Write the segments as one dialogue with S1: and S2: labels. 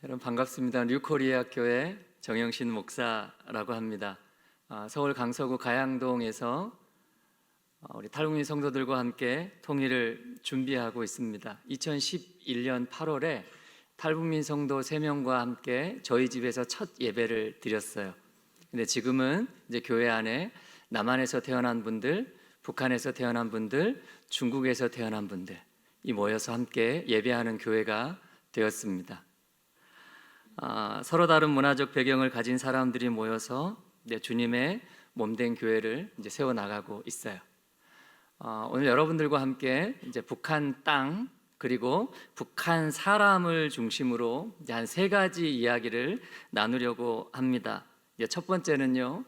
S1: 여러분 반갑습니다. 뉴코리아 교회 정영신 목사라고 합니다. 서울 강서구 가양동에서 우리 탈북민 성도들과 함께 통일을 준비하고 있습니다. 2011년 8월에 탈북민 성도 3명과 함께 저희 집에서 첫 예배를 드렸어요. 근데 지금은 이제 교회 안에 남한에서 태어난 분들, 북한에서 태어난 분들, 중국에서 태어난 분들이 모여서 함께 예배하는 교회가 되었습니다. 서로 다른 문화적 배경을 가진 사람들이 모여서 주님의 몸된 교회를 이제 세워 나가고 있어요. 오늘 여러분들과 함께 이제 북한 땅 그리고 북한 사람을 중심으로 이제 한 3가지 이야기를 나누려고 합니다. 이제 첫 번째는요,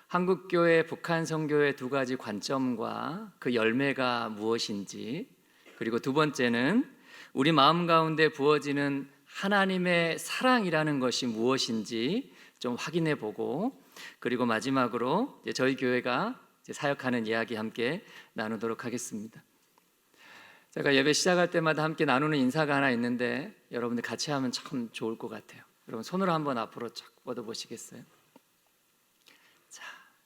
S1: 한국교회, 북한 선교의 2가지 관점과 그 열매가 무엇인지, 그리고 두 번째는 우리 마음 가운데 부어지는 하나님의 사랑이라는 것이 무엇인지 좀 확인해 보고, 그리고 마지막으로 저희 교회가 사역하는 이야기 함께 나누도록 하겠습니다. 제가 예배 시작할 때마다 함께 나누는 인사가 하나 있는데 여러분들 같이 하면 참 좋을 것 같아요. 여러분 손을 한번 앞으로 쫙 뻗어 보시겠어요? 자,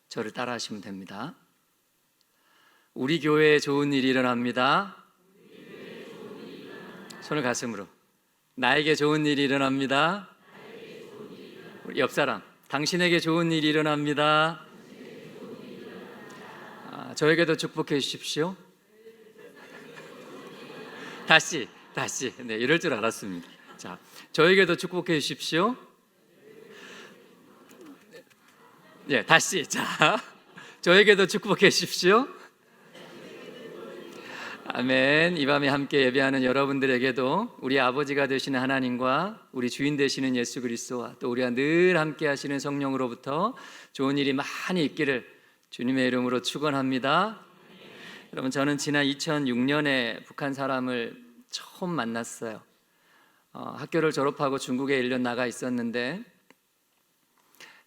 S1: 저를 따라 하시면 됩니다. 우리 교회에 좋은 일이 일어납니다. 손을 가슴으로. 나에게 좋은 일이 일어납니다. 우리 옆 사람, 당신에게 좋은 일이 일어납니다. 저에게도 축복해 주십시오. 다시. 네, 이럴 줄 알았습니다. 자, 저에게도 축복해 주십시오. 네, 다시. 자, 저에게도 축복해 주십시오. 아멘. 이 밤에 함께 예배하는 여러분들에게도 우리 아버지가 되시는 하나님과 우리 주인 되시는 예수 그리스도와 또 우리와 늘 함께 하시는 성령으로부터 좋은 일이 많이 있기를 주님의 이름으로 축원합니다. 여러분, 저는 지난 2006년에 북한 사람을 처음 만났어요. 학교를 졸업하고 중국에 1년 나가 있었는데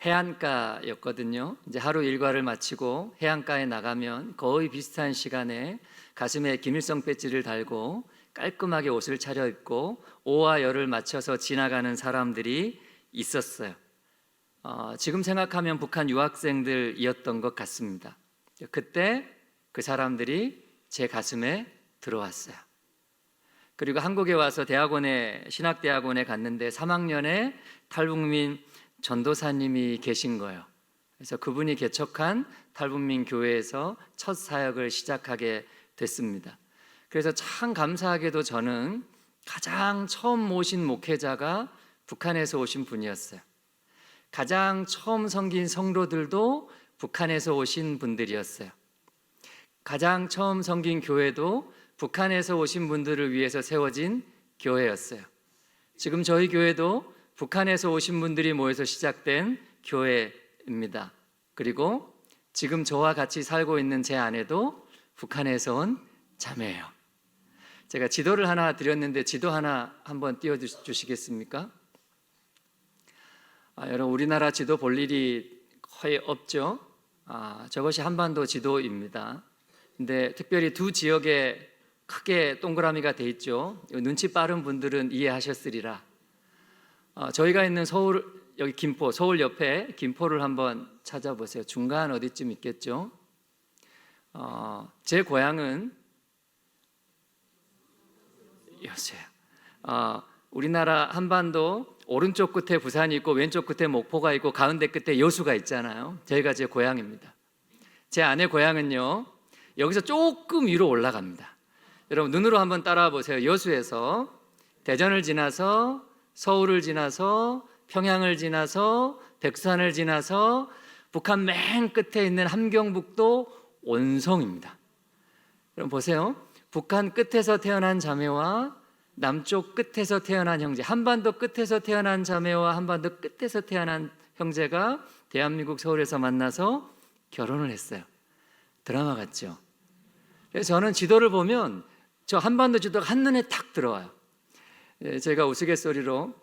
S1: 해안가였거든요. 이제 하루 일과를 마치고 해안가에 나가면 거의 비슷한 시간에 가슴에 김일성 배지를 달고 깔끔하게 옷을 차려입고 오와 열을 맞춰서 지나가는 사람들이 있었어요. 지금 생각하면 북한 유학생들이었던 것 같습니다. 그때 그 사람들이 제 가슴에 들어왔어요. 그리고 한국에 와서 신학대학원에 갔는데 3학년에 탈북민 전도사님이 계신 거예요. 그래서 그분이 개척한 탈북민 교회에서 첫 사역을 시작하게 됐습니다. 그래서 참 감사하게도 저는 가장 처음 모신 목회자가 북한에서 오신 분이었어요. 가장 처음 섬긴 성도들도 북한에서 오신 분들이었어요. 가장 처음 섬긴 교회도 북한에서 오신 분들을 위해서 세워진 교회였어요. 지금 저희 교회도 북한에서 오신 분들이 모여서 시작된 교회입니다. 그리고 지금 저와 같이 살고 있는 제 아내도 북한에서 온 자매예요. 제가 지도를 하나 드렸는데 지도 하나 한번 띄워주시겠습니까? 여러분, 우리나라 지도 볼 일이 거의 없죠. 저것이 한반도 지도입니다. 근데 특별히 2 지역에 크게 동그라미가 돼 있죠. 눈치 빠른 분들은 이해하셨으리라. 저희가 있는 여기 김포, 서울 옆에 김포를 한번 찾아보세요. 중간 어디쯤 있겠죠? 제 고향은 여수예요. 우리나라 한반도 오른쪽 끝에 부산이 있고 왼쪽 끝에 목포가 있고 가운데 끝에 여수가 있잖아요. 저희가 제 고향입니다. 제 아내 고향은요, 여기서 조금 위로 올라갑니다. 여러분 눈으로 한번 따라와 보세요. 여수에서 대전을 지나서 서울을 지나서 평양을 지나서 백산을 지나서 북한 맨 끝에 있는 함경북도 온성입니다. 여러분 보세요. 북한 끝에서 태어난 자매와 남쪽 끝에서 태어난 형제, 한반도 끝에서 태어난 자매와 한반도 끝에서 태어난 형제가 대한민국 서울에서 만나서 결혼을 했어요. 드라마 같죠? 그래서 저는 지도를 보면 저 한반도 지도가 한눈에 탁 들어와요. 제가 우스갯소리로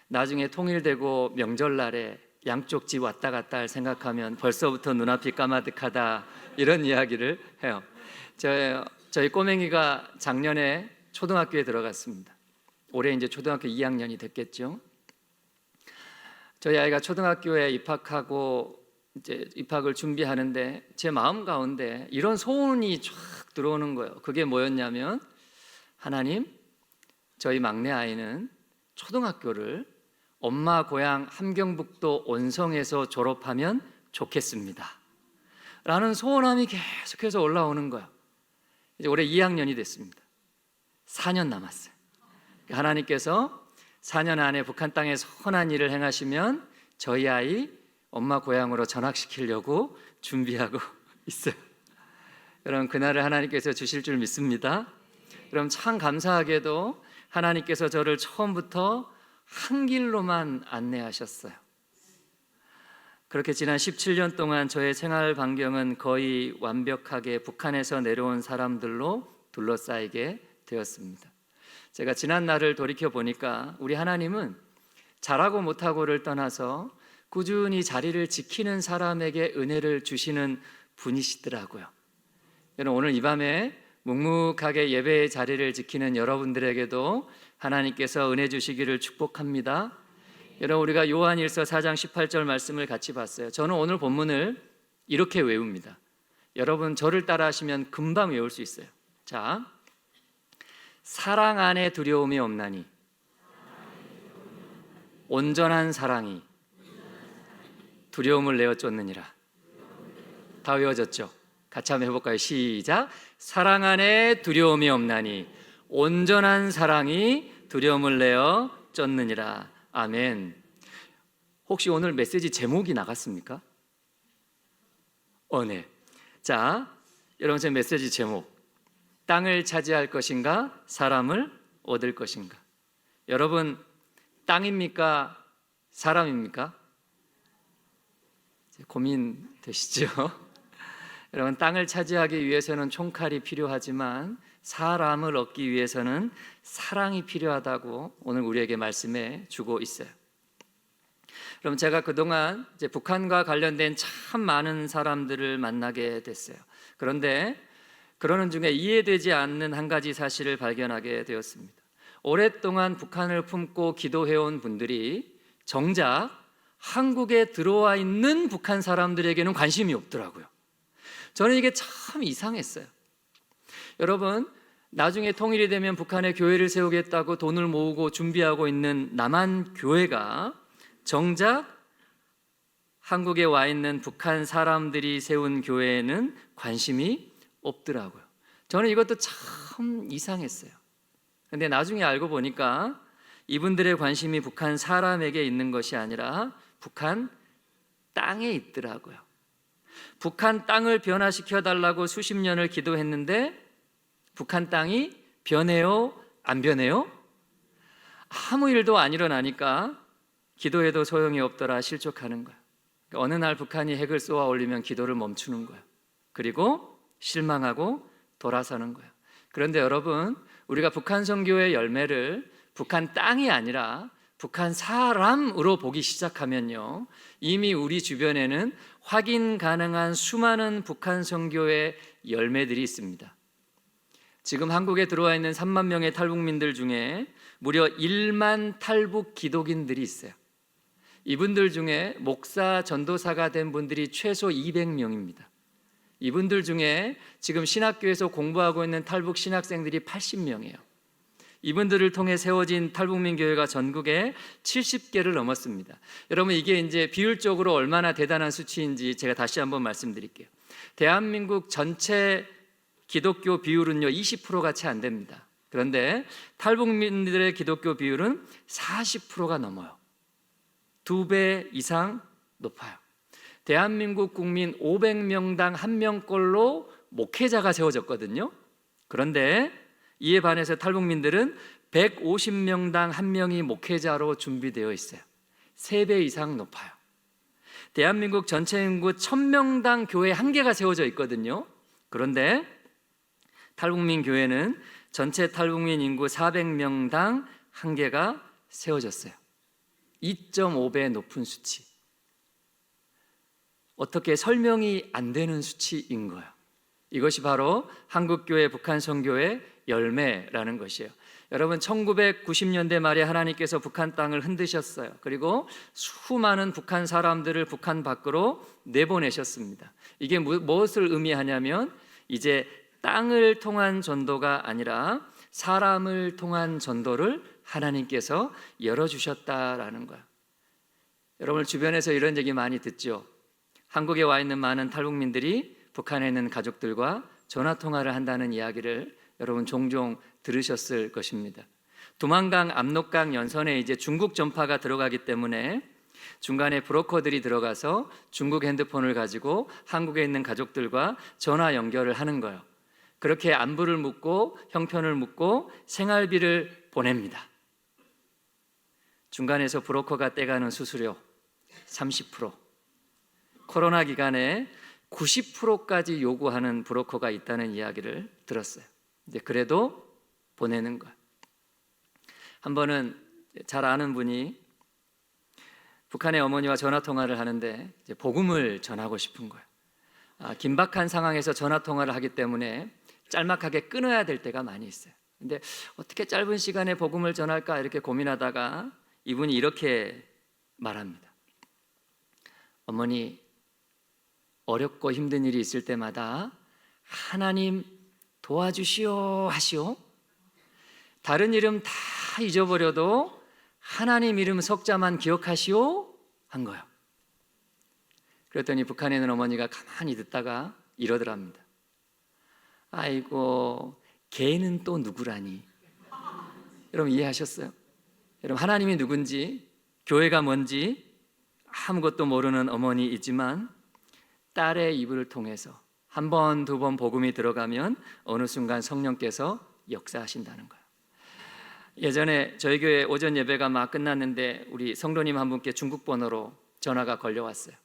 S1: 나중에 통일되고 명절날에 양쪽 집 왔다 갔다 할 생각하면 벌써부터 눈앞이 까마득하다, 이런 이야기를 해요. 저희 꼬맹이가 작년에 초등학교에 들어갔습니다. 올해 이제 초등학교 2학년이 됐겠죠. 저희 아이가 초등학교에 입학하고 이제 입학을 준비하는데 제 마음 가운데 이런 소원이 쫙 들어오는 거예요. 그게 뭐였냐면, 하나님, 저희 막내 아이는 초등학교를 엄마 고향 함경북도 온성에서 졸업하면 좋겠습니다 라는 소원함이 계속해서 올라오는 거예요. 이제 올해 2학년이 됐습니다. 4년 남았어요. 하나님께서 4년 안에 북한 땅에 선한 일을 행하시면 저희 아이 엄마 고향으로 전학시키려고 준비하고 있어요. 여러분, 그날을 하나님께서 주실 줄 믿습니다. 그럼 참 감사하게도 하나님께서 저를 처음부터 한 길로만 안내하셨어요. 그렇게 지난 17년 동안 저의 생활 반경은 거의 완벽하게 북한에서 내려온 사람들로 둘러싸이게 되었습니다. 제가 지난 날을 돌이켜 보니까 우리 하나님은 잘하고 못하고를 떠나서 꾸준히 자리를 지키는 사람에게 은혜를 주시는 분이시더라고요. 여러분, 오늘 이 밤에 묵묵하게 예배의 자리를 지키는 여러분들에게도 하나님께서 은혜 주시기를 축복합니다. 여러분, 우리가 요한일서 4장 18절 말씀을 같이 봤어요. 저는 오늘 본문을 이렇게 외웁니다. 여러분, 저를 따라 하시면 금방 외울 수 있어요. 자, 사랑 안에 두려움이 없나니 온전한 사랑이 두려움을 내어 쫓느니라. 다 외워졌죠? 같이 한번 해볼까요? 시작. 사랑 안에 두려움이 없나니 온전한 사랑이 두려움을 내어 쫓느니라. 아멘. 혹시 오늘 메시지 제목이 나갔습니까? 네. 자, 여러분, 제 메시지 제목, 땅을 차지할 것인가 사람을 얻을 것인가. 여러분, 땅입니까 사람입니까? 고민되시죠? 여러분, 땅을 차지하기 위해서는 총칼이 필요하지만 사람을 얻기 위해서는 사랑이 필요하다고 오늘 우리에게 말씀해 주고 있어요. 그럼 제가 그동안 이제 북한과 관련된 참 많은 사람들을 만나게 됐어요. 그런데 그러는 중에 이해되지 않는 한 가지 사실을 발견하게 되었습니다. 오랫동안 북한을 품고 기도해온 분들이 정작 한국에 들어와 있는 북한 사람들에게는 관심이 없더라고요. 저는 이게 참 이상했어요. 여러분, 나중에 통일이 되면 북한에 교회를 세우겠다고 돈을 모으고 준비하고 있는 남한 교회가 정작 한국에 와 있는 북한 사람들이 세운 교회에는 관심이 없더라고요. 저는 이것도 참 이상했어요. 그런데 나중에 알고 보니까 이분들의 관심이 북한 사람에게 있는 것이 아니라 북한 땅에 있더라고요. 북한 땅을 변화시켜 달라고 수십 년을 기도했는데 북한 땅이 변해요? 안 변해요? 아무 일도 안 일어나니까 기도해도 소용이 없더라 실족하는 거예요. 어느 날 북한이 핵을 쏘아 올리면 기도를 멈추는 거예요. 그리고 실망하고 돌아서는 거예요. 그런데 여러분, 우리가 북한 선교의 열매를 북한 땅이 아니라 북한 사람으로 보기 시작하면요, 이미 우리 주변에는 확인 가능한 수많은 북한 선교의 열매들이 있습니다. 지금 한국에 들어와 있는 3만 명의 탈북민들 중에 무려 1만 탈북 기독인들이 있어요. 이분들 중에 목사, 전도사가 된 분들이 최소 200명입니다. 이분들 중에 지금 신학교에서 공부하고 있는 탈북 신학생들이 80명이에요. 이분들을 통해 세워진 탈북민 교회가 전국에 70개를 넘었습니다. 여러분, 이게 이제 비율적으로 얼마나 대단한 수치인지 제가 다시 한번 말씀드릴게요. 대한민국 전체 기독교 비율은요 20%가 채 안 됩니다. 그런데 탈북민들의 기독교 비율은 40%가 넘어요. 2배 이상 높아요. 대한민국 국민 500명당 1명꼴로 목회자가 세워졌거든요. 그런데 이에 반해서 탈북민들은 150명당 1명이 목회자로 준비되어 있어요. 3배 이상 높아요. 대한민국 전체 인구 1000명당 교회 1개가 세워져 있거든요. 그런데 탈북민 교회는 전체 탈북민 인구 400명당 1개가 세워졌어요. 2.5배 높은 수치. 어떻게 설명이 안 되는 수치인 거예요. 이것이 바로 한국교회 북한 선교의 열매라는 것이에요. 여러분 1990년대 말에 하나님께서 북한 땅을 흔드셨어요. 그리고 수많은 북한 사람들을 북한 밖으로 내보내셨습니다. 이게 무엇을 의미하냐면 이제 땅을 통한 전도가 아니라 사람을 통한 전도를 하나님께서 열어주셨다라는 거예요. 여러분 주변에서 이런 얘기 많이 듣죠. 한국에 와 있는 많은 탈북민들이 북한에 있는 가족들과 전화통화를 한다는 이야기를 여러분 종종 들으셨을 것입니다. 두만강 압록강 연선에 이제 중국 전파가 들어가기 때문에 중간에 브로커들이 들어가서 중국 핸드폰을 가지고 한국에 있는 가족들과 전화 연결을 하는 거예요. 그렇게 안부를 묻고 형편을 묻고 생활비를 보냅니다. 중간에서 브로커가 떼가는 수수료 30%, 코로나 기간에 90%까지 요구하는 브로커가 있다는 이야기를 들었어요. 이제 그래도 보내는 거예요. 한 번은 잘 아는 분이 북한의 어머니와 전화 통화를 하는데 이제 복음을 전하고 싶은 거예요. 긴박한 상황에서 전화 통화를 하기 때문에 짤막하게 끊어야 될 때가 많이 있어요. 근데 어떻게 짧은 시간에 복음을 전할까 이렇게 고민하다가 이분이 이렇게 말합니다. 어머니, 어렵고 힘든 일이 있을 때마다 하나님 도와주시오 하시오. 다른 이름 다 잊어버려도 하나님 이름 석자만 기억하시오 한 거예요. 그랬더니 북한에 있는 어머니가 가만히 듣다가 이러더랍니다. 아이고, 걔는 또 누구라니. 여러분 이해하셨어요? 여러분 하나님이 누군지, 교회가 뭔지 아무것도 모르는 어머니 있지만 딸의 입을 통해서 한 번, 두 번 복음이 들어가면 어느 순간 성령께서 역사하신다는 거예요. 예전에 저희 교회 오전 예배가 막 끝났는데 우리 성도님 한 분께 중국 번호로 전화가 걸려왔어요.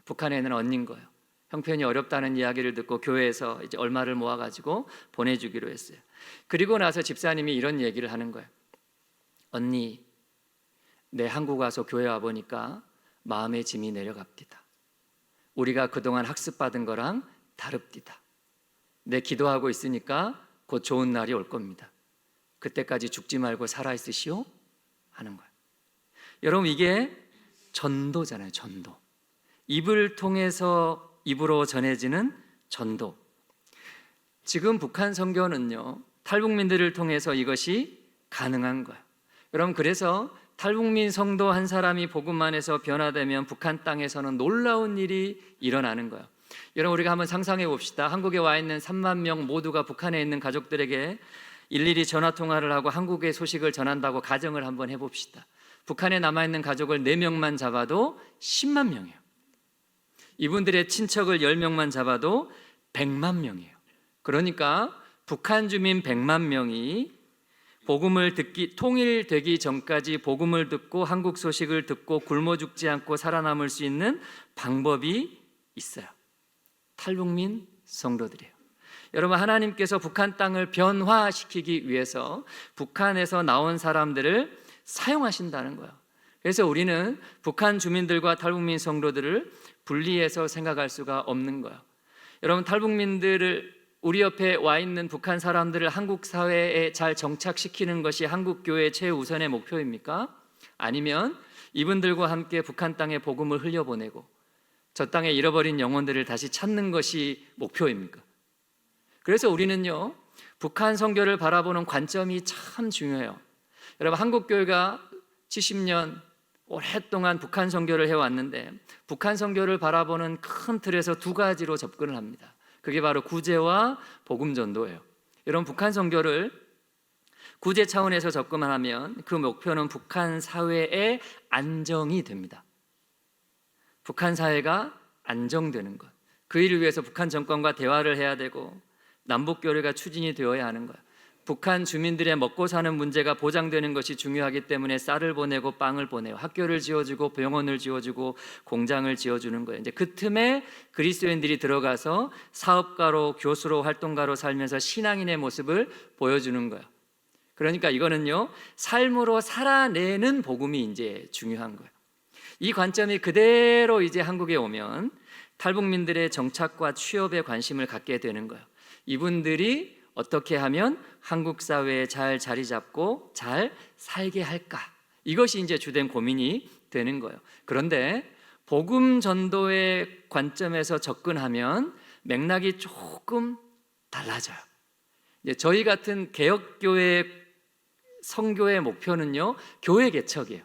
S1: 북한에 있는 언니인 거예요. 형편이 어렵다는 이야기를 듣고 교회에서 이제 얼마를 모아가지고 보내주기로 했어요. 그리고 나서 집사님이 이런 얘기를 하는 거예요. 언니, 내 한국 와서 교회 와보니까 마음의 짐이 내려갑디다. 우리가 그동안 학습받은 거랑 다릅디다. 내 기도하고 있으니까 곧 좋은 날이 올 겁니다. 그때까지 죽지 말고 살아있으시오 하는 거예요. 여러분 이게 전도잖아요. 전도. 입을 통해서 입으로 전해지는 전도. 지금 북한 선교는요 탈북민들을 통해서 이것이 가능한 거예요. 여러분 그래서 탈북민 성도 한 사람이 복음만 해서 변화되면 북한 땅에서는 놀라운 일이 일어나는 거예요. 여러분 우리가 한번 상상해 봅시다. 한국에 와 있는 3만 명 모두가 북한에 있는 가족들에게 일일이 전화 통화를 하고 한국의 소식을 전한다고 가정을 한번 해봅시다. 북한에 남아있는 가족을 4명만 잡아도 10만 명이에요. 이분들의 친척을 10명만 잡아도 100만 명이에요. 그러니까 북한 주민 100만 명이 복음을 듣기 통일되기 전까지 복음을 듣고 한국 소식을 듣고 굶어 죽지 않고 살아남을 수 있는 방법이 있어요. 탈북민 성도들이에요. 여러분 하나님께서 북한 땅을 변화시키기 위해서 북한에서 나온 사람들을 사용하신다는 거예요. 그래서 우리는 북한 주민들과 탈북민 성도들을 분리해서 생각할 수가 없는 거예요. 여러분 탈북민들을 우리 옆에 와 있는 북한 사람들을 한국 사회에 잘 정착시키는 것이 한국 교회의 최우선의 목표입니까? 아니면 이분들과 함께 북한 땅에 복음을 흘려보내고 저 땅에 잃어버린 영혼들을 다시 찾는 것이 목표입니까? 그래서 우리는요 북한 선교를 바라보는 관점이 참 중요해요. 여러분 한국 교회가 70년 오랫동안 북한 선교를 해왔는데 북한 선교를 바라보는 큰 틀에서 2가지로 접근을 합니다. 그게 바로 구제와 복음 전도예요. 여러분 북한 선교를 구제 차원에서 접근하면 그 목표는 북한 사회의 안정이 됩니다. 북한 사회가 안정되는 것. 그 일을 위해서 북한 정권과 대화를 해야 되고 남북 교류가 추진이 되어야 하는 거예요. 북한 주민들의 먹고 사는 문제가 보장되는 것이 중요하기 때문에 쌀을 보내고 빵을 보내요. 학교를 지어주고 병원을 지어주고 공장을 지어주는 거예요. 이제 그 틈에 그리스도인들이 들어가서 사업가로 교수로 활동가로 살면서 신앙인의 모습을 보여주는 거예요. 그러니까 이거는요 삶으로 살아내는 복음이 이제 중요한 거예요. 이 관점이 그대로 이제 한국에 오면 탈북민들의 정착과 취업에 관심을 갖게 되는 거예요. 이분들이 어떻게 하면 한국 사회에 잘 자리 잡고 잘 살게 할까? 이것이 이제 주된 고민이 되는 거예요. 그런데 복음 전도의 관점에서 접근하면 맥락이 조금 달라져요. 이제 저희 같은 개혁교회 선교의 목표는요, 교회 개척이에요.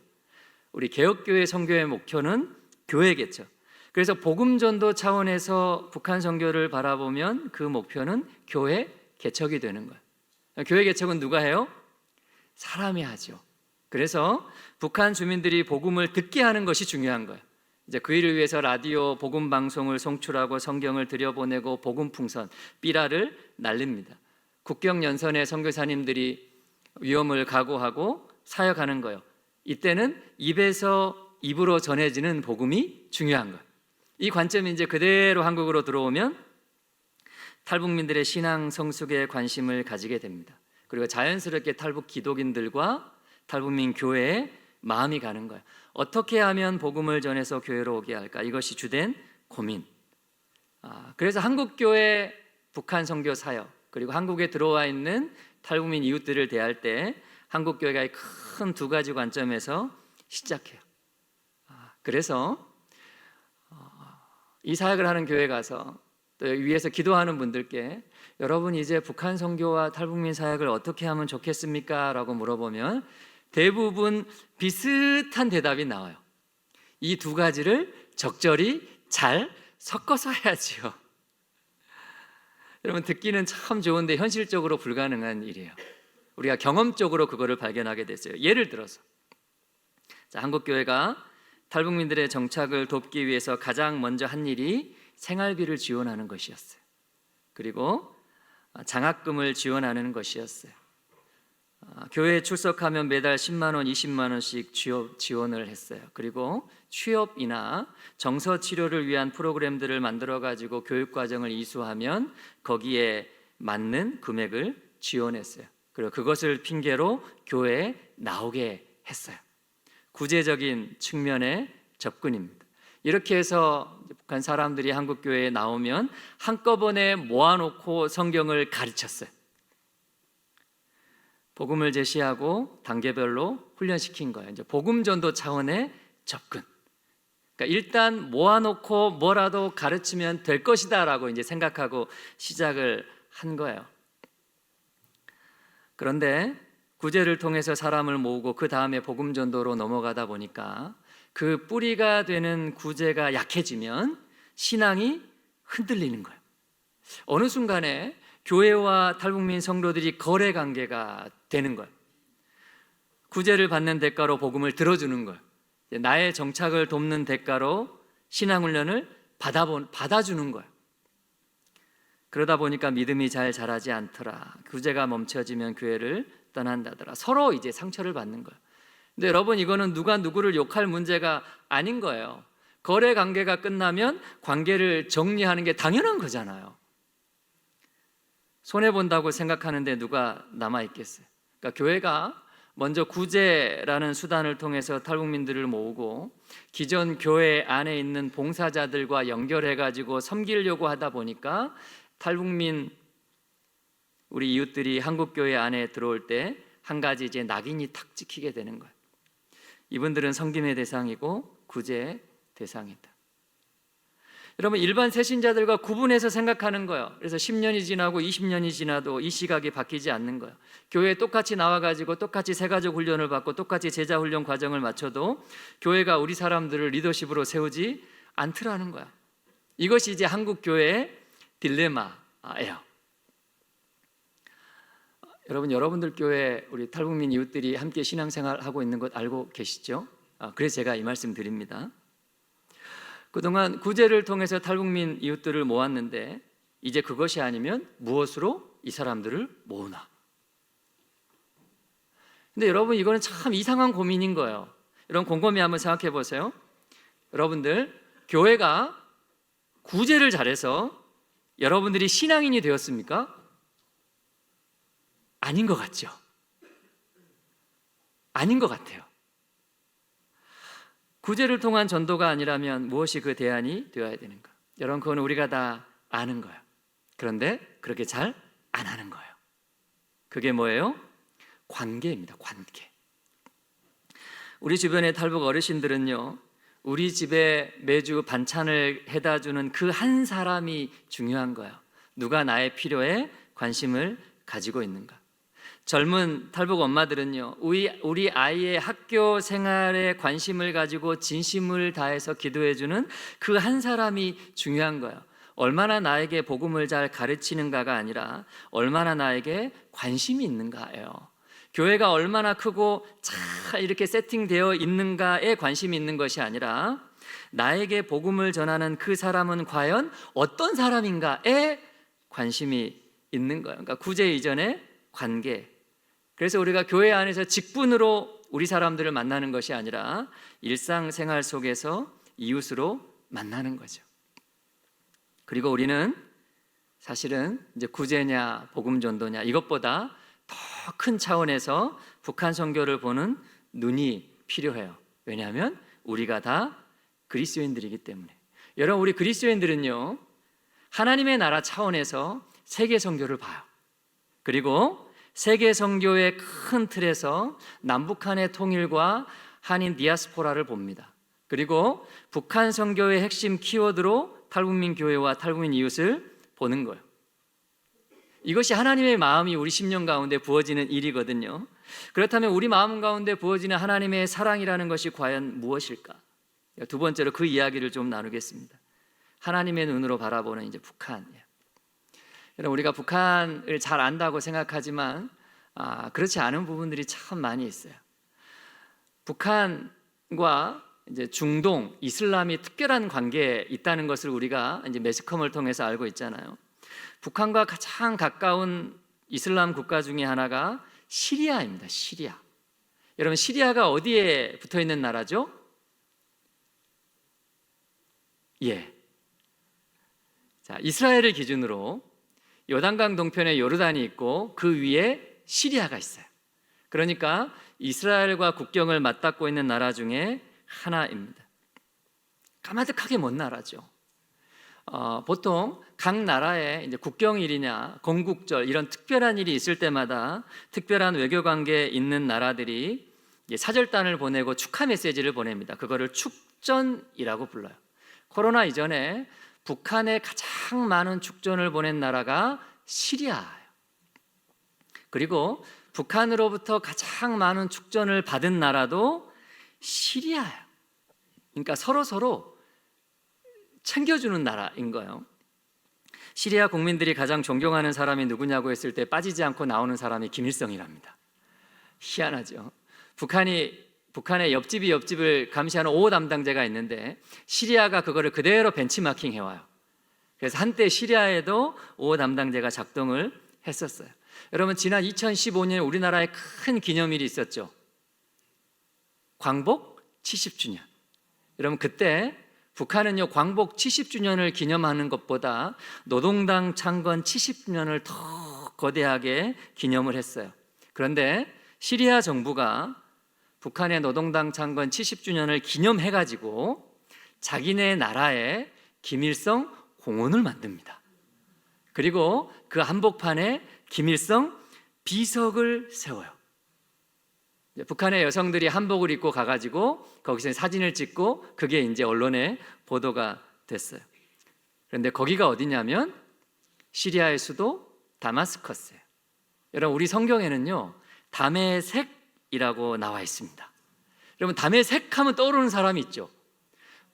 S1: 우리 개혁교회 선교의 목표는 교회 개척. 그래서 복음 전도 차원에서 북한 선교를 바라보면 그 목표는 교회 개척이 되는 거예요. 교회 개척은 누가 해요? 사람이 하죠. 그래서 북한 주민들이 복음을 듣게 하는 것이 중요한 거예요. 이제 그 일을 위해서 라디오 복음 방송을 송출하고 성경을 들여보내고 복음 풍선 삐라를 날립니다. 국경 연선에 선교사님들이 위험을 각오하고 사역하는 거예요. 이때는 입에서 입으로 전해지는 복음이 중요한 거예요. 이 관점이 이제 그대로 한국으로 들어오면 탈북민들의 신앙 성숙에 관심을 가지게 됩니다. 그리고 자연스럽게 탈북 기독인들과 탈북민 교회에 마음이 가는 거예요. 어떻게 하면 복음을 전해서 교회로 오게 할까? 이것이 주된 고민. 그래서 한국교회 북한 선교 사역, 그리고 한국에 들어와 있는 탈북민 이웃들을 대할 때 한국교회가 큰 두 가지 관점에서 시작해요. 그래서 이 사역을 하는 교회 가서 또 위에서 기도하는 분들께 여러분 이제 북한 선교와 탈북민 사역을 어떻게 하면 좋겠습니까? 라고 물어보면 대부분 비슷한 대답이 나와요. 이 두 가지를 적절히 잘 섞어서 해야지요. 여러분 듣기는 참 좋은데 현실적으로 불가능한 일이에요. 우리가 경험적으로 그거를 발견하게 됐어요. 예를 들어서 한국교회가 탈북민들의 정착을 돕기 위해서 가장 먼저 한 일이 생활비를 지원하는 것이었어요. 그리고 장학금을 지원하는 것이었어요. 교회에 출석하면 매달 10만 원, 20만 원씩 지원을 했어요. 그리고 취업이나 정서 치료를 위한 프로그램들을 만들어 가지고 교육 과정을 이수하면 거기에 맞는 금액을 지원했어요. 그리고 그것을 핑계로 교회에 나오게 했어요. 구제적인 측면의 접근입니다. 이렇게 해서 북한 사람들이 한국 교회에 나오면 한꺼번에 모아놓고 성경을 가르쳤어요. 복음을 제시하고 단계별로 훈련시킨 거예요. 이제 복음 전도 차원의 접근. 그러니까 일단 모아놓고 뭐라도 가르치면 될 것이다라고 이제 생각하고 시작을 한 거예요. 그런데 구제를 통해서 사람을 모으고 그 다음에 복음 전도로 넘어가다 보니까 그 뿌리가 되는 구제가 약해지면 신앙이 흔들리는 거예요. 어느 순간에 교회와 탈북민 성도들이 거래 관계가 되는 거예요. 구제를 받는 대가로 복음을 들어주는 거예요. 나의 정착을 돕는 대가로 신앙훈련을 받아주는 거예요. 그러다 보니까 믿음이 잘 자라지 않더라. 구제가 멈춰지면 교회를 떠난다더라. 서로 이제 상처를 받는 거예요. 근데 여러분 이거는 누가 누구를 욕할 문제가 아닌 거예요. 거래 관계가 끝나면 관계를 정리하는 게 당연한 거잖아요. 손해본다고 생각하는데 누가 남아있겠어요? 그러니까 교회가 먼저 구제라는 수단을 통해서 탈북민들을 모으고 기존 교회 안에 있는 봉사자들과 연결해가지고 섬기려고 하다 보니까 탈북민 우리 이웃들이 한국교회 안에 들어올 때 한 가지 이제 낙인이 탁 찍히게 되는 거예요. 이분들은 섬김의 대상이고 구제의 대상이다. 여러분 일반 새신자들과 구분해서 생각하는 거예요. 그래서 10년이 지나고 20년이 지나도 이 시각이 바뀌지 않는 거예요. 교회에 똑같이 나와가지고 똑같이 새가족 훈련을 받고 똑같이 제자 훈련 과정을 마쳐도 교회가 우리 사람들을 리더십으로 세우지 않더라는 거야. 이것이 이제 한국 교회의 딜레마예요. 여러분들 교회 우리 탈북민 이웃들이 함께 신앙생활하고 있는 것 알고 계시죠? 그래서 제가 이 말씀 드립니다. 그동안 구제를 통해서 탈북민 이웃들을 모았는데 이제 그것이 아니면 무엇으로 이 사람들을 모으나? 근데 여러분 이거는 참 이상한 고민인 거예요. 여러분 곰곰이 한번 생각해 보세요. 여러분들 교회가 구제를 잘해서 여러분들이 신앙인이 되었습니까? 아닌 것 같죠? 아닌 것 같아요. 구제를 통한 전도가 아니라면 무엇이 그 대안이 되어야 되는가? 여러분 그건 우리가 다 아는 거예요. 그런데 그렇게 잘 안 하는 거예요. 그게 뭐예요? 관계입니다. 관계. 우리 주변의 탈북 어르신들은요, 우리 집에 매주 반찬을 해다 주는 그 한 사람이 중요한 거예요. 누가 나의 필요에 관심을 가지고 있는가. 젊은 탈북 엄마들은요, 우리 아이의 학교 생활에 관심을 가지고 진심을 다해서 기도해 주는 그 한 사람이 중요한 거예요. 얼마나 나에게 복음을 잘 가르치는가가 아니라 얼마나 나에게 관심이 있는가예요. 교회가 얼마나 크고 잘 이렇게 세팅되어 있는가에 관심이 있는 것이 아니라 나에게 복음을 전하는 그 사람은 과연 어떤 사람인가에 관심이 있는 거예요. 그러니까 구제 이전의 관계. 그래서 우리가 교회 안에서 직분으로 우리 사람들을 만나는 것이 아니라 일상생활 속에서 이웃으로 만나는 거죠. 그리고 우리는 사실은 이제 구제냐 복음 전도냐 이것보다 더 큰 차원에서 북한 선교를 보는 눈이 필요해요. 왜냐하면 우리가 다 그리스도인들이기 때문에. 여러분, 우리 그리스도인들은요, 하나님의 나라 차원에서 세계 선교를 봐요. 그리고 세계 선교의 큰 틀에서 남북한의 통일과 한인 디아스포라를 봅니다. 그리고 북한 선교의 핵심 키워드로 탈북민 교회와 탈북민 이웃을 보는 거예요. 이것이 하나님의 마음이 우리 심령 가운데 부어지는 일이거든요. 그렇다면 우리 마음 가운데 부어지는 하나님의 사랑이라는 것이 과연 무엇일까? 두 번째로 그 이야기를 좀 나누겠습니다. 하나님의 눈으로 바라보는 이제 북한. 여러분, 우리가 북한을 잘 안다고 생각하지만 그렇지 않은 부분들이 참 많이 있어요. 북한과 이제 중동, 이슬람이 특별한 관계에 있다는 것을 우리가 이제 매스컴을 통해서 알고 있잖아요. 북한과 가장 가까운 이슬람 국가 중에 하나가 시리아입니다. 시리아. 여러분, 시리아가 어디에 붙어 있는 나라죠? 자, 이스라엘을 기준으로 요단강 동편에 요르단이 있고 그 위에 시리아가 있어요. 그러니까 이스라엘과 국경을 맞닿고 있는 나라 중에 하나입니다. 까마득하게 먼 나라죠. 보통 각 나라에 이제 국경일이냐 건국절 이런 특별한 일이 있을 때마다 특별한 외교 관계에 있는 나라들이 사절단을 보내고 축하 메시지를 보냅니다. 그거를 축전이라고 불러요. 코로나 이전에 북한에 가장 많은 축전을 보낸 나라가 시리아예요. 그리고 북한으로부터 가장 많은 축전을 받은 나라도 시리아예요. 그러니까 서로 챙겨주는 나라인 거예요. 시리아 국민들이 가장 존경하는 사람이 누구냐고 했을 때 빠지지 않고 나오는 사람이 김일성이랍니다. 희한하죠. 북한의 옆집을 감시하는 5호 담당자가 있는데 시리아가 그거를 그대로 벤치마킹 해와요. 그래서 한때 시리아에도 5호 담당자가 작동을 했었어요. 여러분, 지난 2015년 우리나라에 큰 기념일이 있었죠. 광복 70주년. 여러분, 그때 북한은요, 광복 70주년을 기념하는 것보다 노동당 창건 70주년을 더 거대하게 기념을 했어요. 그런데 시리아 정부가 북한의 노동당 창건 70주년을 기념해가지고 자기네 나라에 김일성 공원을 만듭니다. 그리고 그 한복판에 김일성 비석을 세워요. 북한의 여성들이 한복을 입고 가가지고 거기서 사진을 찍고 그게 이제 언론에 보도가 됐어요. 그런데 거기가 어디냐면 시리아의 수도 다마스커스예요. 여러분, 우리 성경에는요 다메섹이라고 나와 있습니다. 여러분, 다메섹 하면 떠오르는 사람이 있죠.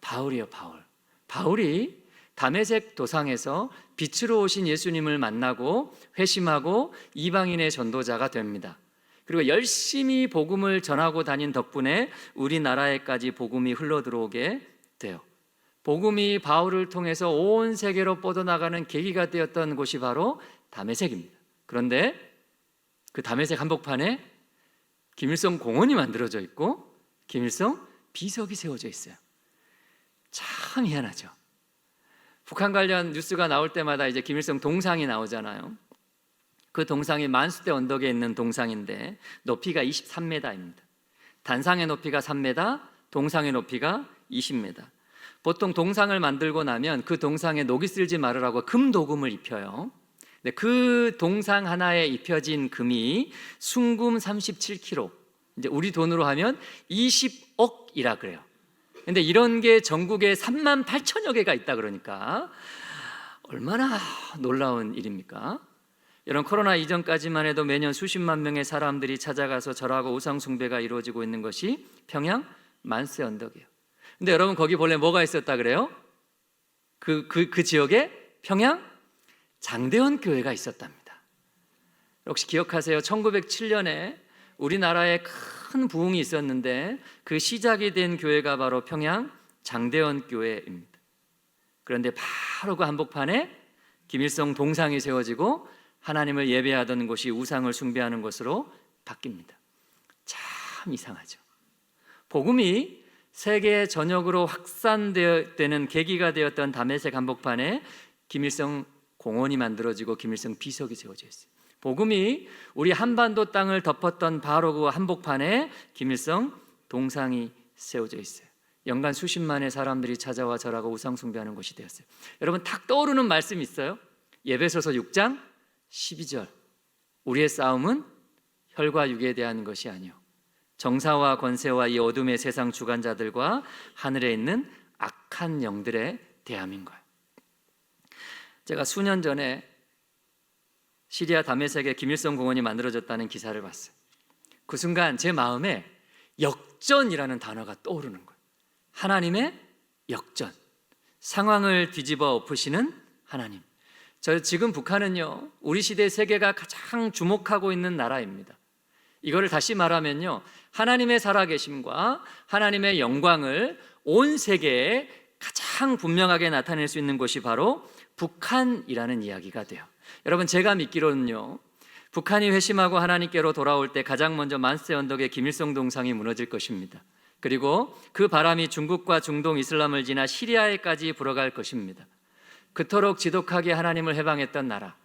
S1: 바울이요, 바울. 바울이 다메섹 도상에서 빛으로 오신 예수님을 만나고 회심하고 이방인의 전도자가 됩니다. 그리고 열심히 복음을 전하고 다닌 덕분에 우리나라에까지 복음이 흘러들어오게 돼요. 복음이 바울을 통해서 온 세계로 뻗어나가는 계기가 되었던 곳이 바로 다메섹입니다. 그런데 그 다메섹 한복판에 김일성 공원이 만들어져 있고 김일성 비석이 세워져 있어요. 참 희한하죠. 북한 관련 뉴스가 나올 때마다 이제 김일성 동상이 나오잖아요. 그 동상이 만수대 언덕에 있는 동상인데 높이가 23m입니다. 단상의 높이가 3m, 동상의 높이가 20m. 보통 동상을 만들고 나면 그 동상에 녹이 쓸지 말으라고 금도금을 입혀요. 네, 그 동상 하나에 입혀진 금이 순금 37kg, 이제 우리 돈으로 하면 20억이라 그래요. 근데 이런 게 전국에 3만 8천여 개가 있다 그러니까 얼마나 놀라운 일입니까? 이런 코로나 이전까지만 해도 매년 수십만 명의 사람들이 찾아가서 절하고 우상 숭배가 이루어지고 있는 것이 평양 만세 언덕이에요. 근데 여러분 거기 본래 뭐가 있었다 그래요? 그 지역에 평양 장대원 교회가 있었답니다. 혹시 기억하세요? 1907년에 우리나라에 큰 부흥이 있었는데 그 시작이 된 교회가 바로 평양 장대원 교회입니다. 그런데 바로 그 한복판에 김일성 동상이 세워지고 하나님을 예배하던 곳이 우상을 숭배하는 곳으로 바뀝니다. 참 이상하죠. 복음이 세계 전역으로 확산되는 계기가 되었던 다메섹 한복판에 김일성 공원이 만들어지고 김일성 비석이 세워져 있어요. 복음이 우리 한반도 땅을 덮었던 바로 그 한복판에 김일성 동상이 세워져 있어요. 연간 수십만의 사람들이 찾아와 절하고 우상 숭배하는 곳이 되었어요. 여러분 탁 떠오르는 말씀이 있어요. 에베소서 6장 12절. 우리의 싸움은 혈과 육에 대한 것이 아니요 정사와 권세와 이 어둠의 세상 주관자들과 하늘에 있는 악한 영들에 대함인 거예요. 제가 수년 전에 시리아 다메섹에 김일성 공원이 만들어졌다는 기사를 봤어요. 그 순간 제 마음에 역전이라는 단어가 떠오르는 거예요. 하나님의 역전, 상황을 뒤집어 엎으시는 하나님. 저 지금 북한은요, 우리 시대 세계가 가장 주목하고 있는 나라입니다. 이거를 다시 말하면요, 하나님의 살아계심과 하나님의 영광을 온 세계에 가장 분명하게 나타낼 수 있는 곳이 바로 북한이라는 이야기가 돼요. 여러분 제가 믿기로는요, 북한이 회심하고 하나님께로 돌아올 때 가장 먼저 만세 언덕의 김일성 동상이 무너질 것입니다. 그리고 그 바람이 중국과 중동 이슬람을 지나 시리아에까지 불어갈 것입니다. 그토록 지독하게 하나님을 해방했던 나라,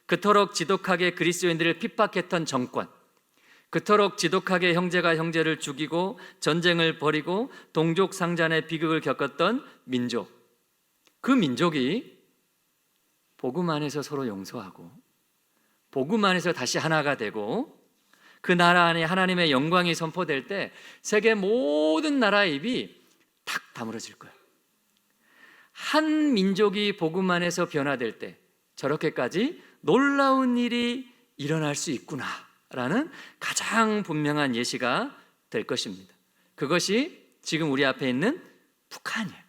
S1: 그토록 지독하게 그리스도인들을 핍박했던 정권, 그토록 지독하게 형제가 형제를 죽이고 전쟁을 벌이고 동족 상잔의 비극을 겪었던 민족, 그 민족이 복음 안에서 서로 용서하고 복음 안에서 다시 하나가 되고 그 나라 안에 하나님의 영광이 선포될 때 세계 모든 나라의 입이 탁 다물어질 거예요. 한 민족이 복음 안에서 변화될 때 저렇게까지 놀라운 일이 일어날 수 있구나라는 가장 분명한 예시가 될 것입니다. 그것이 지금 우리 앞에 있는 북한이에요.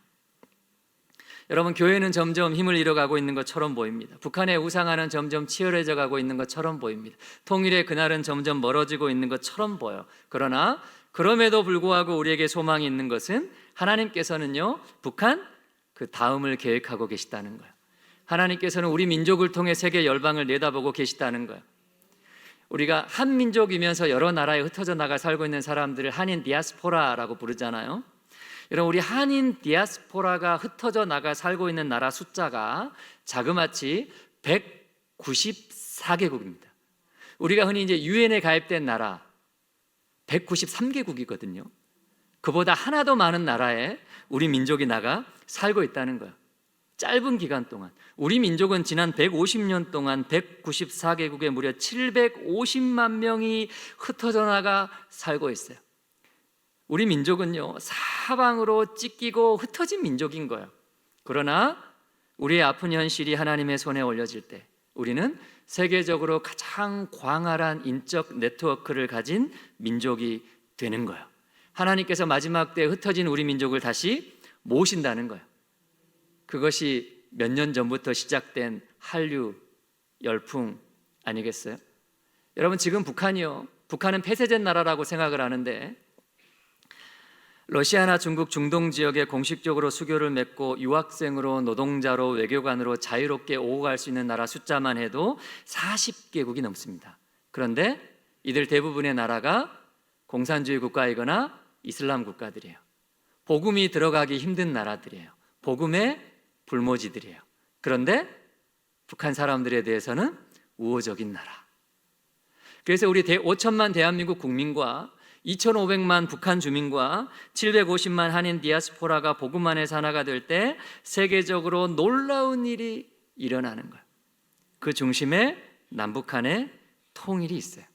S1: 여러분 교회는 점점 힘을 잃어가고 있는 것처럼 보입니다. 북한의 우상화는 점점 치열해져 가고 있는 것처럼 보입니다. 통일의 그날은 점점 멀어지고 있는 것처럼 보여요. 그러나 그럼에도 불구하고 우리에게 소망이 있는 것은 하나님께서는요, 북한 그 다음을 계획하고 계시다는 거예요. 하나님께서는 우리 민족을 통해 세계 열방을 내다보고 계시다는 거예요. 우리가 한 민족이면서 여러 나라에 흩어져 나가 살고 있는 사람들을 한인 디아스포라라고 부르잖아요. 여러분 우리 한인 디아스포라가 흩어져 나가 살고 있는 나라 숫자가 자그마치 194개국입니다. 우리가 흔히 이제 유엔에 가입된 나라 193개국이거든요. 그보다 하나 더 많은 나라에 우리 민족이 나가 살고 있다는 거예요. 짧은 기간 동안 우리 민족은 지난 150년 동안 194개국에 무려 750만 명이 흩어져 나가 살고 있어요. 우리 민족은요, 사방으로 찢기고 흩어진 민족인 거예요. 그러나 우리의 아픈 현실이 하나님의 손에 올려질 때 우리는 세계적으로 가장 광활한 인적 네트워크를 가진 민족이 되는 거예요. 하나님께서 마지막 때 흩어진 우리 민족을 다시 모으신다는 거예요. 그것이 몇 년 전부터 시작된 한류 열풍 아니겠어요? 여러분 지금 북한은 폐쇄된 나라라고 생각을 하는데 러시아나 중국 중동 지역에 공식적으로 수교를 맺고 유학생으로 노동자로 외교관으로 자유롭게 오고 갈 수 있는 나라 숫자만 해도 40개국이 넘습니다. 그런데 이들 대부분의 나라가 공산주의 국가이거나 이슬람 국가들이에요. 복음이 들어가기 힘든 나라들이에요. 복음의 불모지들이에요. 그런데 북한 사람들에 대해서는 우호적인 나라. 그래서 우리 5천만 대한민국 국민과 2,500만 북한 주민과 750만 한인 디아스포라가 복음 안에서 하나가 될 때 세계적으로 놀라운 일이 일어나는 거예요. 그 중심에 남북한의 통일이 있어요.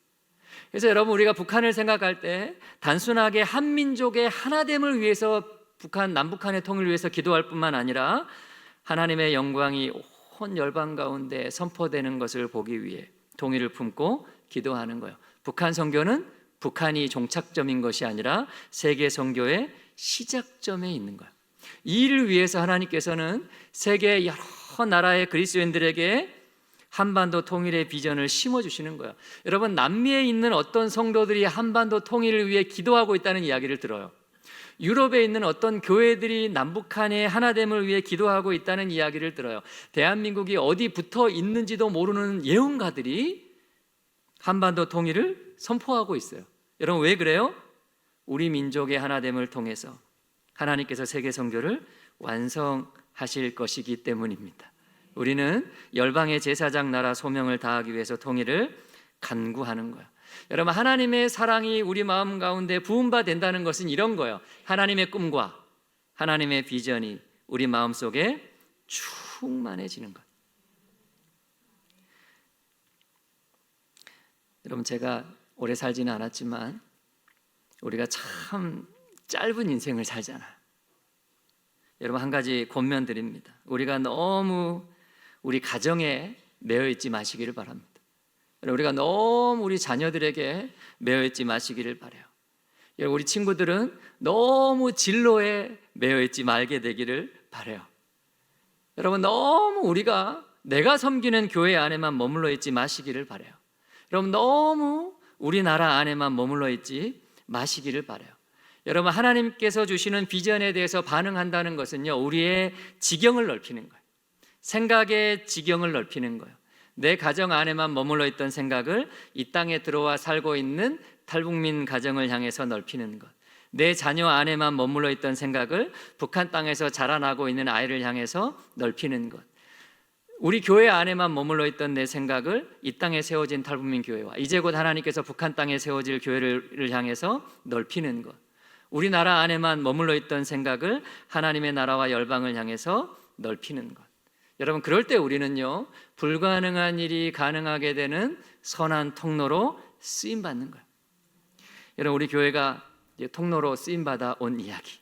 S1: 그래서 여러분, 우리가 북한을 생각할 때 단순하게 한민족의 하나됨을 위해서 남북한의 통일을 위해서 기도할 뿐만 아니라 하나님의 영광이 온 열방 가운데 선포되는 것을 보기 위해 통일을 품고 기도하는 거예요. 북한 선교는 북한이 종착점인 것이 아니라 세계 선교의 시작점에 있는 거예요. 이 일을 위해서 하나님께서는 세계 여러 나라의 그리스도인들에게 한반도 통일의 비전을 심어주시는 거예요. 여러분, 남미에 있는 어떤 성도들이 한반도 통일을 위해 기도하고 있다는 이야기를 들어요. 유럽에 있는 어떤 교회들이 남북한의 하나됨을 위해 기도하고 있다는 이야기를 들어요. 대한민국이 어디 붙어 있는지도 모르는 예언가들이 한반도 통일을 선포하고 있어요. 여러분, 왜 그래요? 우리 민족의 하나됨을 통해서 하나님께서 세계 선교를 완성하실 것이기 때문입니다. 우리는 열방의 제사장 나라 소명을 다하기 위해서 통일을 간구하는 거예요. 여러분, 하나님의 사랑이 우리 마음 가운데 부음받는다는 것은 이런 거예요. 하나님의 꿈과 하나님의 비전이 우리 마음속에 충만해지는 것. 여러분, 제가 오래 살지는 않았지만 우리가 참 짧은 인생을 살잖아요. 여러분, 한 가지 권면 드립니다. 우리가 너무 우리 가정에 매여 있지 마시기를 바랍니다. 우리가 너무 우리 자녀들에게 매여 있지 마시기를 바라요. 우리 친구들은 너무 진로에 매여 있지 말게 되기를 바라요. 여러분, 너무 우리가 내가 섬기는 교회 안에만 머물러 있지 마시기를 바라요. 여러분, 너무 우리나라 안에만 머물러 있지 마시기를 바라요. 여러분, 하나님께서 주시는 비전에 대해서 반응한다는 것은요, 우리의 지경을 넓히는 거예요. 생각의 지경을 넓히는 거예요. 내 가정 안에만 머물러 있던 생각을 이 땅에 들어와 살고 있는 탈북민 가정을 향해서 넓히는 것, 내 자녀 안에만 머물러 있던 생각을 북한 땅에서 자라나고 있는 아이를 향해서 넓히는 것, 우리 교회 안에만 머물러 있던 내 생각을 이 땅에 세워진 탈북민 교회와 이제 곧 하나님께서 북한 땅에 세워질 교회를 향해서 넓히는 것, 우리나라 안에만 머물러 있던 생각을 하나님의 나라와 열방을 향해서 넓히는 것. 여러분, 그럴 때 우리는요, 불가능한 일이 가능하게 되는 선한 통로로 쓰임받는 거예요. 여러분, 우리 교회가 통로로 쓰임받아 온 이야기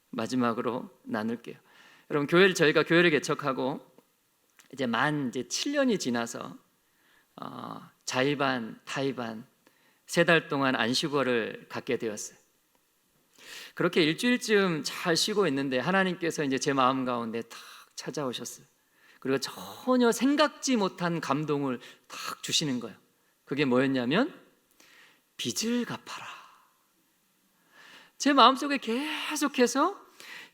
S1: 마지막으로 나눌게요. 여러분, 저희가 교회를 개척하고 이제 7년이 지나서 자의반, 타의반 3달 동안 안식월을 갖게 되었어요. 그렇게 일주일쯤 잘 쉬고 있는데 하나님께서 이제 제 마음 가운데 탁 찾아오셨어요. 그리고 전혀 생각지 못한 감동을 탁 주시는 거예요. 그게 뭐였냐면 빚을 갚아라. 제 마음속에 계속해서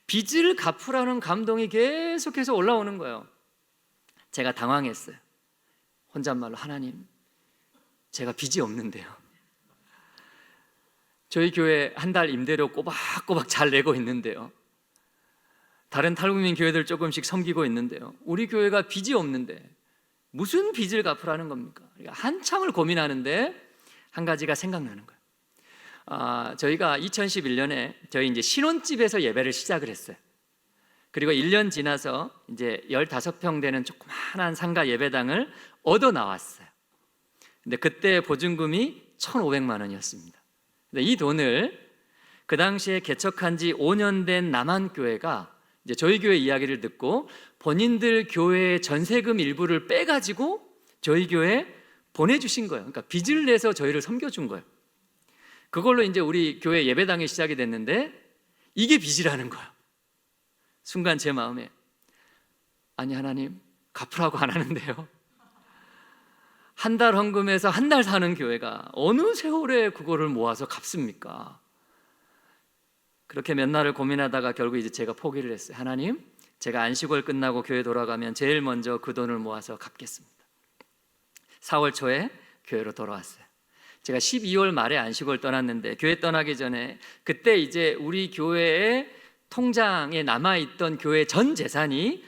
S1: 빚을 갚으라는 감동이 계속해서 올라오는 거예요. 제가 당황했어요. 혼잣말로, 하나님, 제가 빚이 없는데요. 저희 교회 한 달 임대료 꼬박꼬박 잘 내고 있는데요. 다른 탈북민 교회들 조금씩 섬기고 있는데요. 우리 교회가 빚이 없는데 무슨 빚을 갚으라는 겁니까? 한참을 고민하는데 한 가지가 생각나는 거예요. 저희가 2011년에 저희 이제 신혼집에서 예배를 시작을 했어요. 그리고 1년 지나서 이제 15평 되는 조그마한 상가 예배당을 얻어 나왔어요. 근데 그때 보증금이 1,500만 원이었습니다. 근데 이 돈을 그 당시에 개척한 지 5년 된 남한교회가 이제 저희 교회 이야기를 듣고 본인들 교회의 전세금 일부를 빼가지고 저희 교회에 보내주신 거예요. 그러니까 빚을 내서 저희를 섬겨준 거예요. 그걸로 이제 우리 교회 예배당이 시작이 됐는데 이게 빚이라는 거예요. 순간 제 마음에, 아니 하나님, 갚으라고 안 하는데요. 한 달 헌금해서 한 달 사는 교회가 어느 세월에 그거를 모아서 갚습니까? 그렇게 몇 날을 고민하다가 결국 이제 제가 포기를 했어요. 하나님, 제가 안식월 끝나고 교회 돌아가면 제일 먼저 그 돈을 모아서 갚겠습니다. 4월 초에 교회로 돌아왔어요. 제가 12월 말에 안식월 떠났는데 교회 떠나기 전에 그때 이제 우리 교회의 통장에 남아있던 교회 전 재산이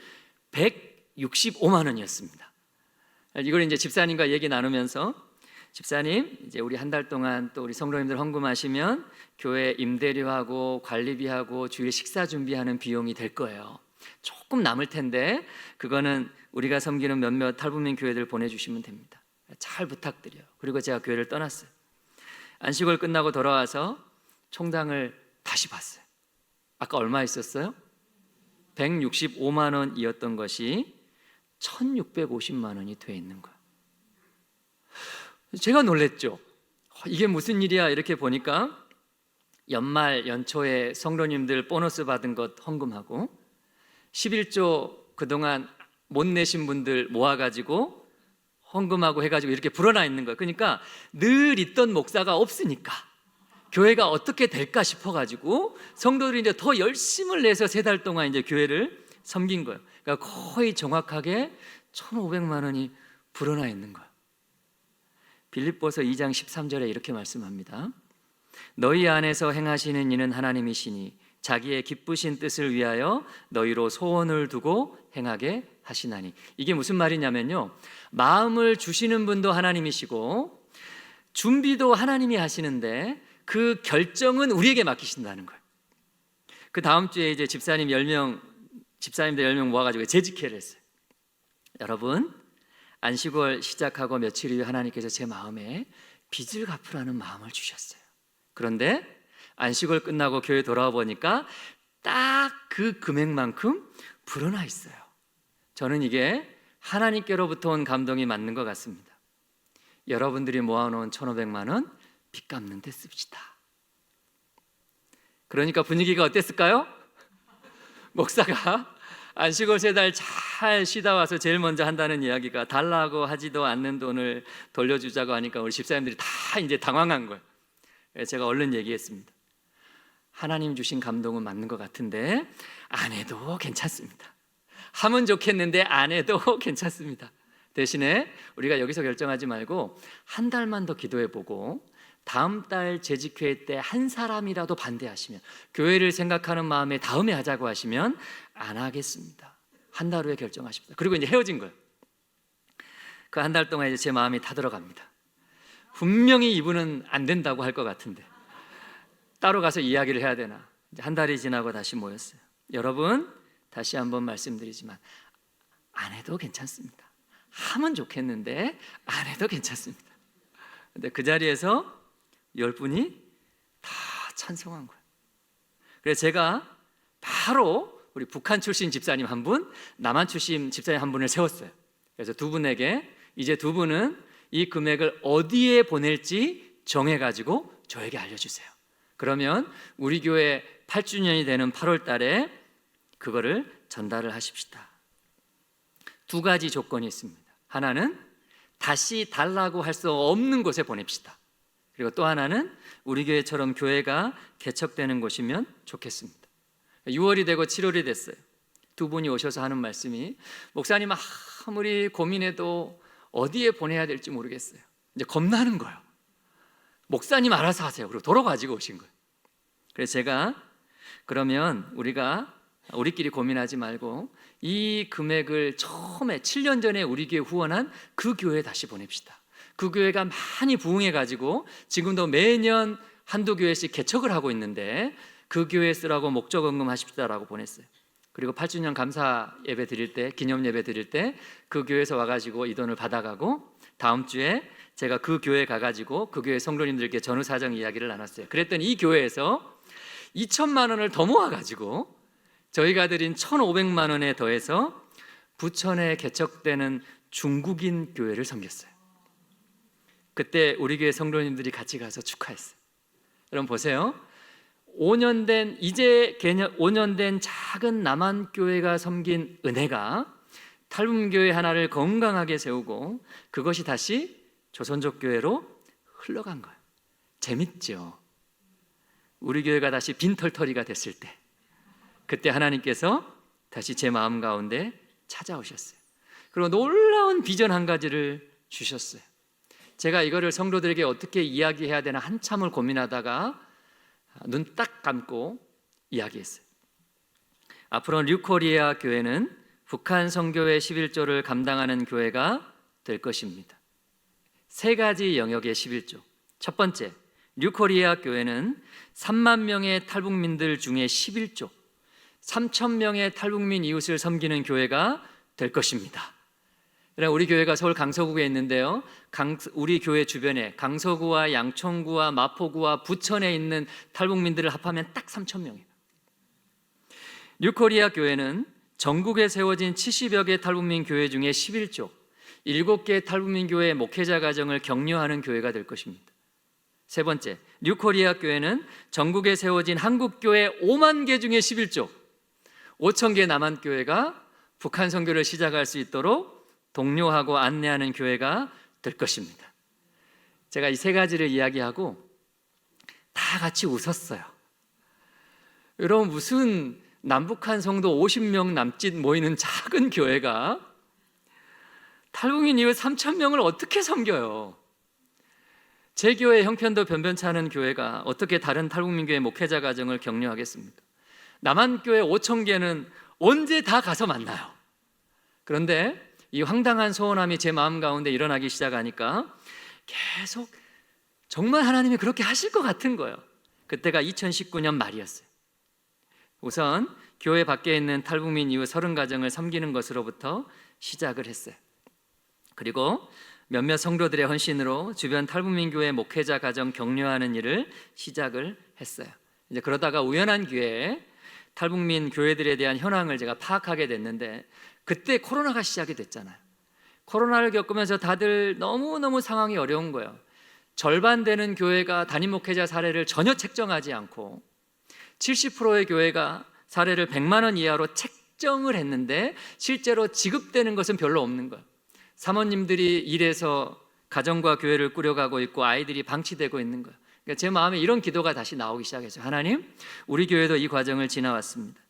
S1: 165만 원이었습니다. 이걸 이제 집사님과 얘기 나누면서, 집사님, 이제 우리 한 달 동안 또 우리 성도님들 헌금하시면 교회 임대료하고 관리비하고 주일 식사 준비하는 비용이 될 거예요. 조금 남을 텐데 그거는 우리가 섬기는 몇몇 탈북민 교회들 보내주시면 됩니다. 잘 부탁드려요. 그리고 제가 교회를 떠났어요. 안식월 끝나고 돌아와서 총당을 다시 봤어요. 아까 얼마 있었어요? 165만 원이었던 것이 1650만 원이 돼 있는 거예요. 제가 놀랬죠. 이게 무슨 일이야 이렇게 보니까 연말 연초에 성도님들 보너스 받은 것 헌금하고 11조 그동안 못 내신 분들 모아가지고 헌금하고 해가지고 이렇게 불어나 있는 거예요. 그러니까 늘 있던 목사가 없으니까 교회가 어떻게 될까 싶어가지고 성도들이 이제 더 열심을 내서 3달 동안 이제 교회를 섬긴 거예요. 그러니까 거의 정확하게 1,500만 원이 불어나 있는 거예요. 빌립보서 2장 13절에 이렇게 말씀합니다. 너희 안에서 행하시는 이는 하나님이시니 자기의 기쁘신 뜻을 위하여 너희로 소원을 두고 행하게 하시나니. 이게 무슨 말이냐면요, 마음을 주시는 분도 하나님이시고 준비도 하나님이 하시는데 그 결정은 우리에게 맡기신다는 거예요. 그 다음 주에 이제 집사님들 10명 모아가지고 재직회를 했어요. 여러분, 안식월 시작하고 며칠 후에 하나님께서 제 마음에 빚을 갚으라는 마음을 주셨어요. 그런데 안식월 끝나고 교회 돌아와 보니까 딱 그 금액만큼 불어나 있어요. 저는 이게 하나님께로부터 온 감동이 맞는 것 같습니다. 여러분들이 모아놓은 1,500만 원 빚 갚는 데 씁시다. 그러니까 분위기가 어땠을까요? 목사가 안식월 3달 잘 쉬다 와서 제일 먼저 한다는 이야기가 달라고 하지도 않는 돈을 돌려주자고 하니까 우리 집사님들이 다 이제 당황한 거예요. 제가 얼른 얘기했습니다. 하나님 주신 감동은 맞는 것 같은데 안 해도 괜찮습니다. 하면 좋겠는데 안 해도 괜찮습니다. 대신에 우리가 여기서 결정하지 말고 한 달만 더 기도해보고 다음 달 재직회 때 한 사람이라도 반대하시면, 교회를 생각하는 마음에 다음에 하자고 하시면 안 하겠습니다. 한 달 후에 결정하십시오. 그리고 이제 헤어진 거예요. 그 한 달 동안 이제 제 마음이 타들어갑니다. 분명히 이분은 안 된다고 할 것 같은데 따로 가서 이야기를 해야 되나. 이제 한 달이 지나고 다시 모였어요. 여러분, 다시 한번 말씀드리지만 안 해도 괜찮습니다. 하면 좋겠는데 안 해도 괜찮습니다. 근데 그 자리에서 10분이 다 찬송한 거예요. 그래서 제가 바로 우리 북한 출신 집사님 한 분, 남한 출신 집사님 한 분을 세웠어요. 그래서 두 분에게 이제 두 분은 이 금액을 어디에 보낼지 정해가지고 저에게 알려주세요. 그러면 우리 교회 8주년이 되는 8월 달에 그거를 전달을 하십시다. 2가지 조건이 있습니다. 하나는 다시 달라고 할 수 없는 곳에 보냅시다. 그리고 또 하나는 우리 교회처럼 교회가 개척되는 곳이면 좋겠습니다. 6월이 되고 7월이 됐어요. 두 분이 오셔서 하는 말씀이, 목사님 아무리 고민해도 어디에 보내야 될지 모르겠어요. 이제 겁나는 거예요. 목사님 알아서 하세요. 그리고 돌아가지고 오신 거예요. 그래서 제가 그러면 우리끼리 고민하지 말고 이 금액을 처음에 7년 전에 우리 교회 후원한 그 교회에 다시 보냅시다. 그 교회가 많이 부흥해가지고 지금도 매년 한두 교회씩 개척을 하고 있는데 그 교회에 쓰라고 목적 헌금하십시다라고 보냈어요. 그리고 8주년 감사 예배 드릴 때, 기념 예배 드릴 때 그 교회에서 와가지고 이 돈을 받아가고 다음 주에 제가 그 교회에 가가지고 그 교회 성도님들께 전후사정 이야기를 나눴어요. 그랬더니 이 교회에서 2천만 원을 더 모아가지고 저희가 드린 1,500만 원에 더해서 부천에 개척되는 중국인 교회를 섬겼어요. 그때 우리 교회 성도님들이 같이 가서 축하했어요. 여러분 보세요. 5년 된 작은 남한 교회가 섬긴 은혜가 탈북교회 하나를 건강하게 세우고 그것이 다시 조선족 교회로 흘러간 거예요. 재밌죠? 우리 교회가 다시 빈털터리가 됐을 때 그때 하나님께서 다시 제 마음 가운데 찾아오셨어요. 그리고 놀라운 비전 한 가지를 주셨어요. 제가 이거를 성도들에게 어떻게 이야기해야 되나 한참을 고민하다가 눈 딱 감고 이야기했어요. 앞으로 뉴코리아 교회는 북한 선교회 11조를 감당하는 교회가 될 것입니다. 3가지 영역의 11조. 첫 번째, 뉴코리아 교회는 3만 명의 탈북민들 중에 11조, 3,000명의 탈북민 이웃을 섬기는 교회가 될 것입니다. 우리 교회가 서울 강서구에 있는데요, 우리 교회 주변에 강서구와 양천구와 마포구와 부천에 있는 탈북민들을 합하면 딱 3,000명이에요. 뉴코리아 교회는 전국에 세워진 70여 개 탈북민 교회 중에 11조 7개 탈북민 교회의 목회자 가정을 격려하는 교회가 될 것입니다. 세 번째, 뉴코리아 교회는 전국에 세워진 한국교회 5만 개 중에 11조 5천 개 남한교회가 북한 선교를 시작할 수 있도록 독려하고 안내하는 교회가 될 것입니다. 제가 이 세 가지를 이야기하고 다 같이 웃었어요. 여러분, 무슨 남북한 성도 50명 남짓 모이는 작은 교회가 탈북민 이웃 3,000명을 어떻게 섬겨요? 제 교회 형편도 변변치 않은 교회가 어떻게 다른 탈북민 교회 목회자 가정을 격려하겠습니까? 남한교회 5천 개는 언제 다 가서 만나요. 그런데 이 황당한 소원함이 제 마음 가운데 일어나기 시작하니까 계속 정말 하나님이 그렇게 하실 것 같은 거예요. 그때가 2019년 말이었어요. 우선 교회 밖에 있는 탈북민 이후 30가정을 섬기는 것으로부터 시작을 했어요. 그리고 몇몇 성도들의 헌신으로 주변 탈북민 교회 목회자 가정 격려하는 일을 시작을 했어요. 이제 그러다가 우연한 기회에 탈북민 교회들에 대한 현황을 제가 파악하게 됐는데, 그때 코로나가 시작이 됐잖아요. 코로나를 겪으면서 다들 너무너무 상황이 어려운 거예요. 절반 되는 교회가 담임 목회자 사례를 전혀 책정하지 않고 70%의 교회가 사례를 100만 원 이하로 책정을 했는데 실제로 지급되는 것은 별로 없는 거예요. 사모님들이 일해서 가정과 교회를 꾸려가고 있고 아이들이 방치되고 있는 거예요. 그러니까 제 마음에 이런 기도가 다시 나오기 시작했어요. 하나님, 우리 교회도 이 과정을 지나왔습니다.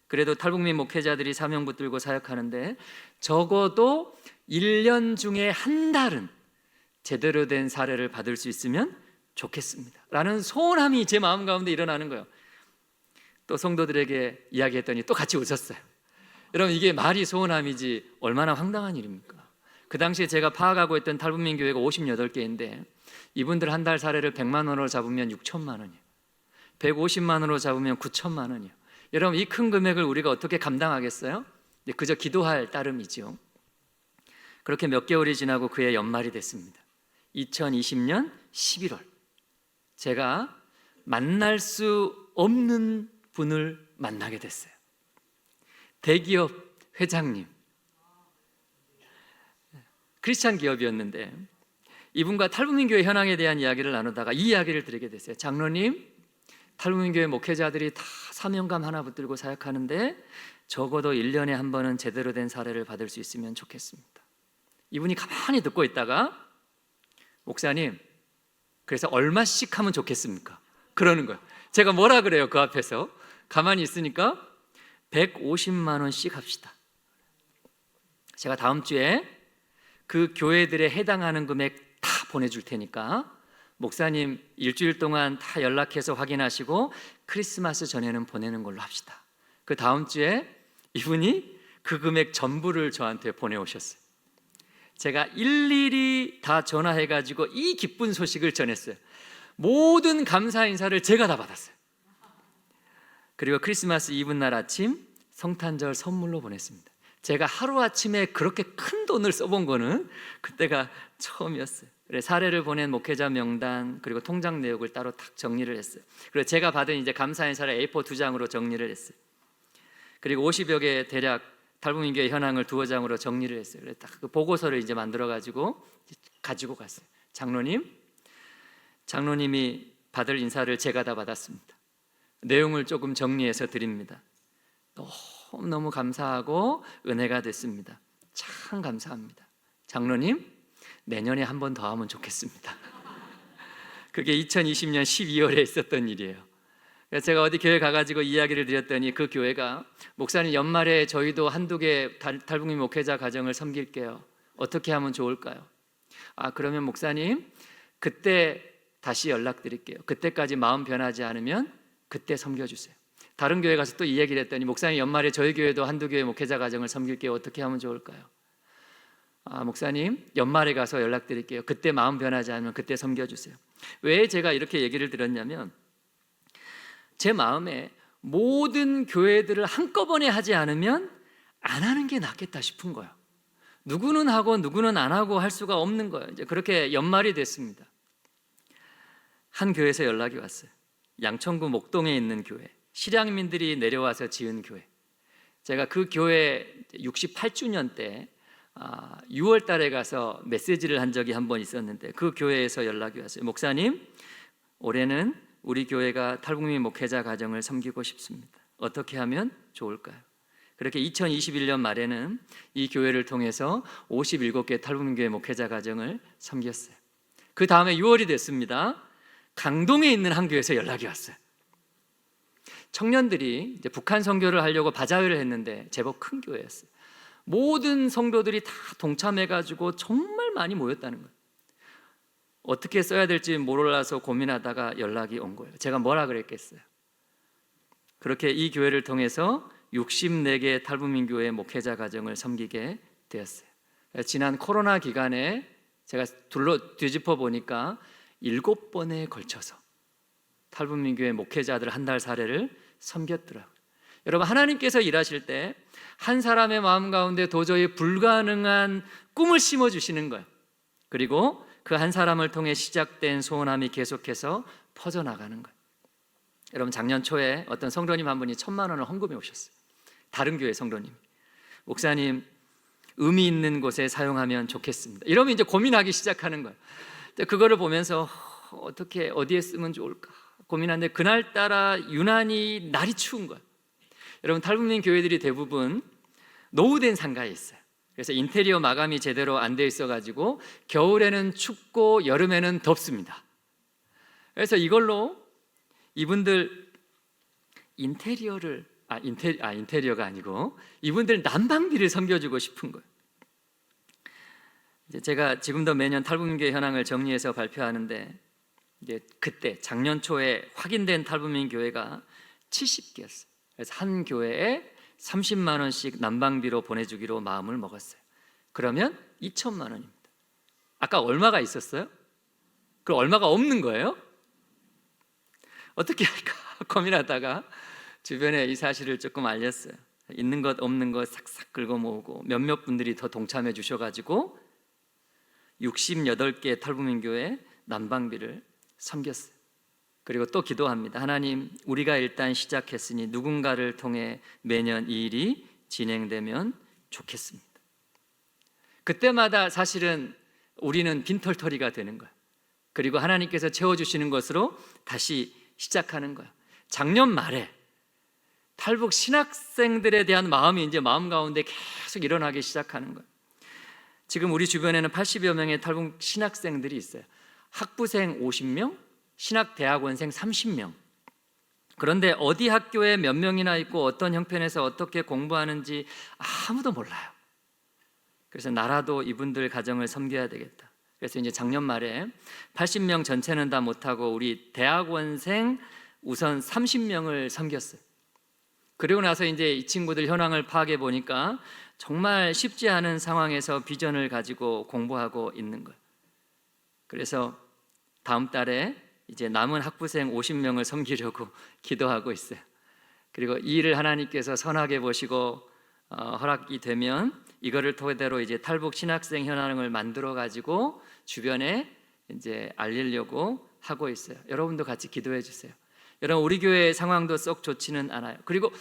S1: 그래도 탈북민 목회자들이 사명 붙들고 사역하는데 적어도 1년 중에 한 달은 제대로 된 사례를 받을 수 있으면 좋겠습니다 라는 소원함이 제 마음 가운데 일어나는 거예요. 또 성도들에게 이야기했더니 또 같이 웃었어요. 여러분, 이게 말이 소원함이지 얼마나 황당한 일입니까? 그 당시에 제가 파악하고 있던 탈북민 교회가 58개인데 이분들 한 달 사례를 100만 원으로 잡으면 6천만 원이에요. 150만 원으로 잡으면 9천만 원이에요. 여러분, 이 큰 금액을 우리가 어떻게 감당하겠어요? 그저 기도할 따름이죠. 그렇게 몇 개월이 지나고 그해 연말이 됐습니다. 2020년 11월 제가 만날 수 없는 분을 만나게 됐어요. 대기업 회장님, 크리스찬 기업이었는데 이분과 탈북민교회 현황에 대한 이야기를 나누다가 이 이야기를 드리게 됐어요. 장로님, 탈북민교회 목회자들이 다 사명감 하나 붙들고 사역하는데 적어도 1년에 한 번은 제대로 된 사례를 받을 수 있으면 좋겠습니다. 이분이 가만히 듣고 있다가 목사님, 그래서 얼마씩 하면 좋겠습니까? 그러는 거예요. 제가 뭐라 그래요? 그 앞에서 가만히 있으니까 150만 원씩 합시다. 제가 다음 주에 그 교회들에 해당하는 금액 다 보내줄 테니까 목사님 일주일 동안 다 연락해서 확인하시고 크리스마스 전에는 보내는 걸로 합시다. 그 다음 주에 이분이 그 금액 전부를 저한테 보내오셨어요. 제가 일일이 다 전화해가지고 이 기쁜 소식을 전했어요. 모든 감사 인사를 제가 다 받았어요. 그리고 크리스마스 이브날 아침 성탄절 선물로 보냈습니다. 제가 하루아침에 그렇게 큰 돈을 써본 거는 그때가 처음이었어요. 그래서 사례를 보낸 목회자 명단 그리고 통장 내역을 따로 딱 정리를 했어요. 그리고 제가 받은 이제 감사 인사를 A4 2장으로 정리를 했어요. 그리고 50여 개 대략 탈북민교회 현황을 2장으로 정리를 했어요. 그래서 딱 그 보고서를 이제 만들어 가지고 갔어요. 장로님이 받을 인사를 제가 다 받았습니다. 내용을 조금 정리해서 드립니다. 너무 감사하고 은혜가 됐습니다. 참 감사합니다. 장로님, 내년에 한 번 더 하면 좋겠습니다. 그게 2020년 12월에 있었던 일이에요. 그래서 제가 어디 교회 가가지고 이야기를 드렸더니 그 교회가 목사님, 연말에 저희도 한두 개 탈북민 목회자 가정을 섬길게요. 어떻게 하면 좋을까요? 그러면 목사님, 그때 다시 연락드릴게요. 그때까지 마음 변하지 않으면 그때 섬겨주세요. 다른 교회 가서 또 이 얘기를 했더니 목사님, 연말에 저희 교회도 한두 교회 목회자 가정을 섬길게요. 어떻게 하면 좋을까요? 목사님, 연말에 가서 연락드릴게요. 그때 마음 변하지 않으면 그때 섬겨주세요. 왜 제가 이렇게 얘기를 드렸냐면 제 마음에 모든 교회들을 한꺼번에 하지 않으면 안 하는 게 낫겠다 싶은 거예요. 누구는 하고 누구는 안 하고 할 수가 없는 거예요. 이제 그렇게 연말이 됐습니다. 한 교회에서 연락이 왔어요. 양천구 목동에 있는 교회, 실향민들이 내려와서 지은 교회. 제가 그 교회 68주년 때 6월 달에 가서 메시지를 한 적이 한 번 있었는데, 그 교회에서 연락이 왔어요. 목사님, 올해는 우리 교회가 탈북민 목회자 가정을 섬기고 싶습니다. 어떻게 하면 좋을까요? 그렇게 2021년 말에는 이 교회를 통해서 57개 탈북민교회 목회자 가정을 섬겼어요. 그 다음에 6월이 됐습니다. 강동에 있는 한 교회에서 연락이 왔어요. 청년들이 이제 북한 선교를 하려고 바자회를 했는데 제법 큰 교회였어요. 모든 성도들이 다 동참해가지고 정말 많이 모였다는 거예요. 어떻게 써야 될지 몰라서 고민하다가 연락이 온 거예요. 제가 뭐라 그랬겠어요? 그렇게 이 교회를 통해서 64개 탈북민교회 목회자 가정을 섬기게 되었어요. 지난 코로나 기간에 제가 뒤집어 보니까 7번에 걸쳐서 탈북민교회 목회자들 한 달 사례를 섬겼더라고요. 여러분, 하나님께서 일하실 때 한 사람의 마음 가운데 도저히 불가능한 꿈을 심어주시는 거예요. 그리고 그 한 사람을 통해 시작된 소원함이 계속해서 퍼져나가는 거예요. 여러분, 작년 초에 어떤 성도님 한 분이 1,000만 원을 헌금해 오셨어요. 다른 교회 성도님. 목사님, 의미 있는 곳에 사용하면 좋겠습니다. 이러면 이제 고민하기 시작하는 거예요. 그거를 보면서 어떻게 어디에 쓰면 좋을까 고민하는데, 그날따라 유난히 날이 추운 거예요. 여러분, 탈북민 교회들이 대부분 노후된 상가에 있어요. 그래서 인테리어 마감이 제대로 안 돼 있어가지고 겨울에는 춥고 여름에는 덥습니다. 그래서 이걸로 이분들 인테리어가 아니고 이분들 난방비를 섬겨주고 싶은 거예요. 이제 제가 지금도 매년 탈북민교회 현황을 정리해서 발표하는데, 이제 그때 작년 초에 확인된 탈북민 교회가 70개였어요. 그래서 한 교회에 30만 원씩 난방비로 보내주기로 마음을 먹었어요. 그러면 2천만 원입니다. 아까 얼마가 있었어요? 그럼 얼마가 없는 거예요? 어떻게 할까 고민하다가 주변에 이 사실을 조금 알렸어요. 있는 것 없는 것 싹싹 긁어 모으고 몇몇 분들이 더 동참해 주셔가지고 68개 탈북민교회 난방비를 섬겼어요. 그리고 또 기도합니다. 하나님, 우리가 일단 시작했으니 누군가를 통해 매년 이 일이 진행되면 좋겠습니다. 그때마다 사실은 우리는 빈털터리가 되는 거예요. 그리고 하나님께서 채워주시는 것으로 다시 시작하는 거예요. 작년 말에 탈북 신학생들에 대한 마음이 이제 마음 가운데 계속 일어나기 시작하는 거예요. 지금 우리 주변에는 80여 명의 탈북 신학생들이 있어요. 학부생 50명, 신학대학원생 30명. 그런데 어디 학교에 몇 명이나 있고 어떤 형편에서 어떻게 공부하는지 아무도 몰라요. 그래서 나라도 이분들 가정을 섬겨야 되겠다. 그래서 이제 작년 말에 80명 전체는 다 못하고 우리 대학원생 우선 30명을 섬겼어요. 그리고 나서 이제 이 친구들 현황을 파악해 보니까 정말 쉽지 않은 상황에서 비전을 가지고 공부하고 있는 거예요. 그래서 다음 달에 이제 남은 학부생 50명을 섬기려고 기도하고 있어요. 그리고 이 일을 하나님께서 선하게 보시고 허락이 되면 이거를 토대로 이제 탈북 신학생 현황을 만들어 가지고 주변에 이제 알리려고 하고 있어요. 여러분도 같이 기도해 주세요. 여러분, 우리 교회 상황도 썩 좋지는 않아요. 그리고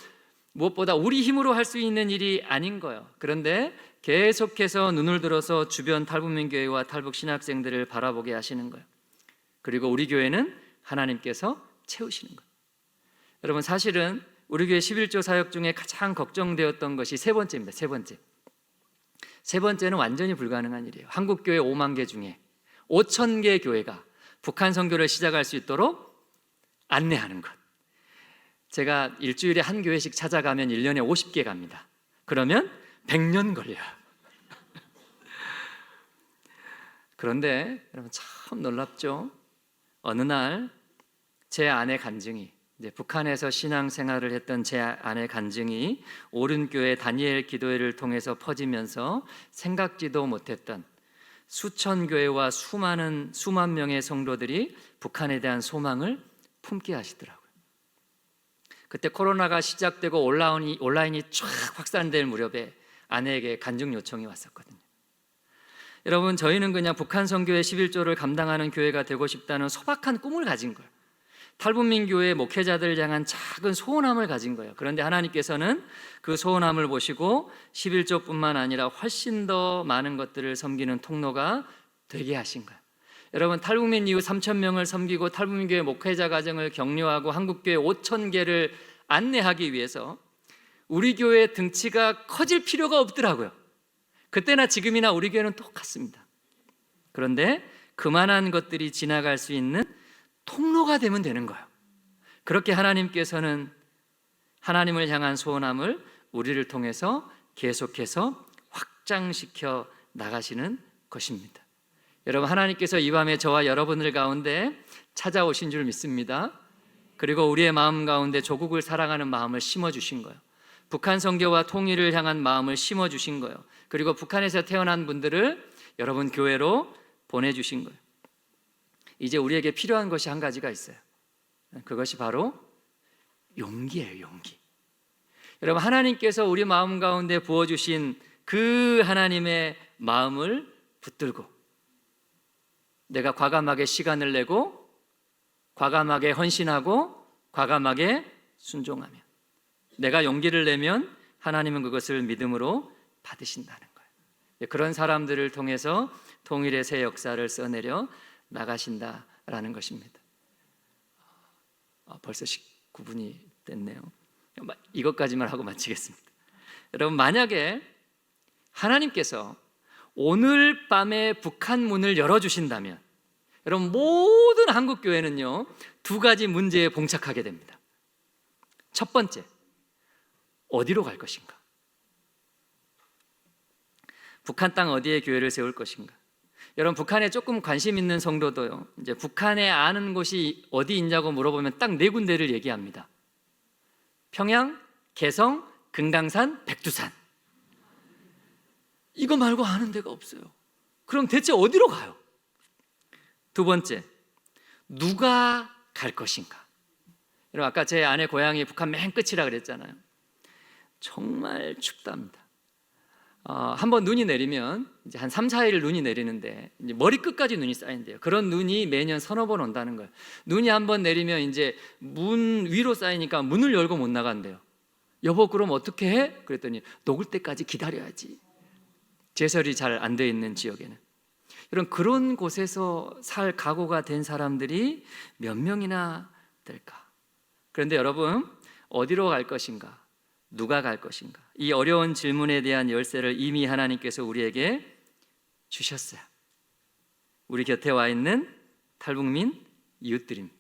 S1: 무엇보다 우리 힘으로 할 수 있는 일이 아닌 거예요. 그런데 계속해서 눈을 들어서 주변 탈북민 교회와 탈북 신학생들을 바라보게 하시는 거예요. 그리고 우리 교회는 하나님께서 채우시는 거예요. 여러분, 사실은 우리 교회 11조 사역 중에 가장 걱정되었던 것이 세 번째입니다. 세 번째는 완전히 불가능한 일이에요. 한국 교회 5만 개 중에 5천 개 교회가 북한 선교를 시작할 수 있도록 안내하는 것. 제가 일주일에 한 교회씩 찾아가면 1년에 50개 갑니다. 그러면 100년 걸려요. 그런데 여러분, 참 놀랍죠? 어느 날 제 아내 간증이, 이제 북한에서 신앙생활을 했던 제 아내 간증이 오른교회 다니엘 기도회를 통해서 퍼지면서 생각지도 못했던 수천 교회와 수만 명의 성도들이 북한에 대한 소망을 품게 하시더라고요. 그때 코로나가 시작되고 온라인이 쫙 확산될 무렵에 아내에게 간증 요청이 왔었거든요. 여러분, 저희는 그냥 북한 선교회 11조를 감당하는 교회가 되고 싶다는 소박한 꿈을 가진 거예요. 탈북민 교회 목회자들을 향한 작은 소원함을 가진 거예요. 그런데 하나님께서는 그 소원함을 보시고 11조뿐만 아니라 훨씬 더 많은 것들을 섬기는 통로가 되게 하신 거예요. 여러분, 탈북민 이후 3,000명을 섬기고 탈북민 교회 목회자 가정을 격려하고 한국교회 5,000개를 안내하기 위해서 우리 교회의 등치가 커질 필요가 없더라고요. 그때나 지금이나 우리 교회는 똑같습니다. 그런데 그만한 것들이 지나갈 수 있는 통로가 되면 되는 거예요. 그렇게 하나님께서는 하나님을 향한 소원함을 우리를 통해서 계속해서 확장시켜 나가시는 것입니다. 여러분, 하나님께서 이 밤에 저와 여러분들 가운데 찾아오신 줄 믿습니다. 그리고 우리의 마음 가운데 조국을 사랑하는 마음을 심어주신 거예요. 북한 선교와 통일을 향한 마음을 심어주신 거예요. 그리고 북한에서 태어난 분들을 여러분 교회로 보내주신 거예요. 이제 우리에게 필요한 것이 한 가지가 있어요. 그것이 바로 용기예요. 용기. 여러분, 하나님께서 우리 마음 가운데 부어주신 그 하나님의 마음을 붙들고 내가 과감하게 시간을 내고 과감하게 헌신하고 과감하게 순종하면, 내가 용기를 내면 하나님은 그것을 믿음으로 받으신다는 거예요. 그런 사람들을 통해서 통일의 새 역사를 써내려 나가신다라는 것입니다. 벌써 19분이 됐네요. 이것까지만 하고 마치겠습니다. 여러분, 만약에 하나님께서 오늘 밤에 북한 문을 열어주신다면 여러분, 모든 한국 교회는요 2가지 문제에 봉착하게 됩니다. 첫 번째, 어디로 갈 것인가? 북한 땅 어디에 교회를 세울 것인가? 여러분, 북한에 조금 관심 있는 성도도요, 이제 북한에 아는 곳이 어디 있냐고 물어보면 딱 4군데를 얘기합니다. 평양, 개성, 금강산, 백두산. 이거 말고 아는 데가 없어요. 그럼 대체 어디로 가요? 두 번째, 누가 갈 것인가? 여러분, 아까 제 아내 고향이 북한 맨 끝이라 그랬잖아요. 정말 춥답니다. 한번 눈이 내리면 이제 한 3, 4일 눈이 내리는데 이제 머리끝까지 눈이 쌓인대요. 그런 눈이 매년 서너 번 온다는 거예요. 눈이 한번 내리면 이제 문 위로 쌓이니까 문을 열고 못 나간대요. 여보, 그럼 어떻게 해? 그랬더니 녹을 때까지 기다려야지. 제설이 잘 안 돼 있는 지역에는. 여러분, 그런 곳에서 살 각오가 된 사람들이 몇 명이나 될까? 그런데 여러분, 어디로 갈 것인가? 누가 갈 것인가? 이 어려운 질문에 대한 열쇠를 이미 하나님께서 우리에게 주셨어요. 우리 곁에 와 있는 탈북민 이웃들입니다.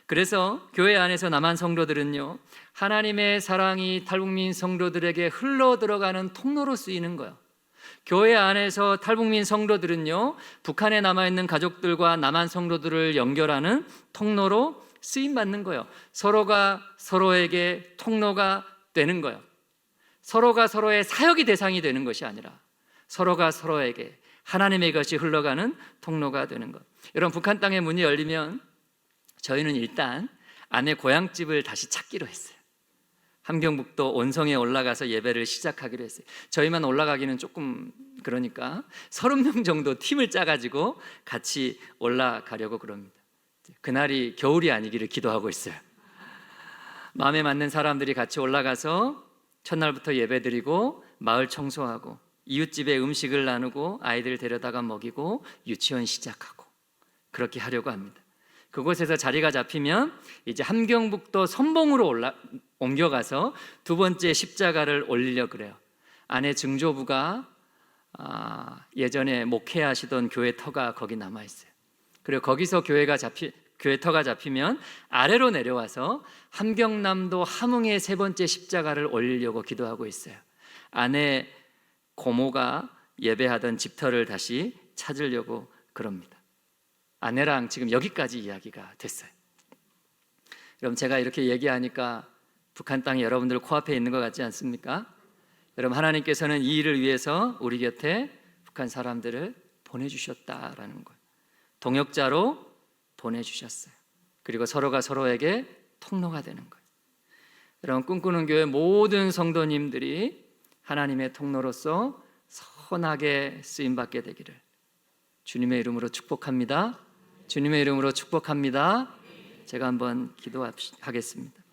S1: 그래서 교회 안에서 남한 성도들은요, 하나님의 사랑이 탈북민 성도들에게 흘러 들어가는 통로로 쓰이는 거예요. 교회 안에서 탈북민 성도들은요, 북한에 남아있는 가족들과 남한 성도들을 연결하는 통로로 쓰임받는 거예요. 서로가 서로에게 통로가 되는 거예요. 서로가 서로의 사역이 대상이 되는 것이 아니라 서로가 서로에게 하나님의 것이 흘러가는 통로가 되는 것. 여러분, 북한 땅의 문이 열리면 저희는 일단 아내 고향집을 다시 찾기로 했어요. 함경북도 온성에 올라가서 예배를 시작하기로 했어요. 저희만 올라가기는 조금 그러니까 30명 정도 팀을 짜가지고 같이 올라가려고 그럽니다. 그날이 겨울이 아니기를 기도하고 있어요. 마음에 맞는 사람들이 같이 올라가서 첫날부터 예배드리고 마을 청소하고 이웃집에 음식을 나누고 아이들 데려다가 먹이고 유치원 시작하고 그렇게 하려고 합니다. 그곳에서 자리가 잡히면 이제 함경북도 선봉으로 옮겨가서 2번째 십자가를 올리려고 그래요. 아내 증조부가 예전에 목회하시던 교회 터가 거기 남아있어요. 그리고 거기서 교회 터가 잡히면 아래로 내려와서 함경남도 함흥의 3번째 십자가를 올리려고 기도하고 있어요. 아내 고모가 예배하던 집터를 다시 찾으려고 그럽니다. 아내랑 지금 여기까지 이야기가 됐어요. 여러분, 제가 이렇게 얘기하니까 북한 땅이 여러분들 코앞에 있는 것 같지 않습니까? 여러분, 하나님께서는 이 일을 위해서 우리 곁에 북한 사람들을 보내주셨다라는 거예요. 동역자로 보내주셨어요. 그리고 서로가 서로에게 통로가 되는 거예요. 여러분, 꿈꾸는 교회 모든 성도님들이 하나님의 통로로서 선하게 쓰임받게 되기를 주님의 이름으로 축복합니다. 주님의 이름으로 축복합니다. 제가 한번 기도하겠습니다.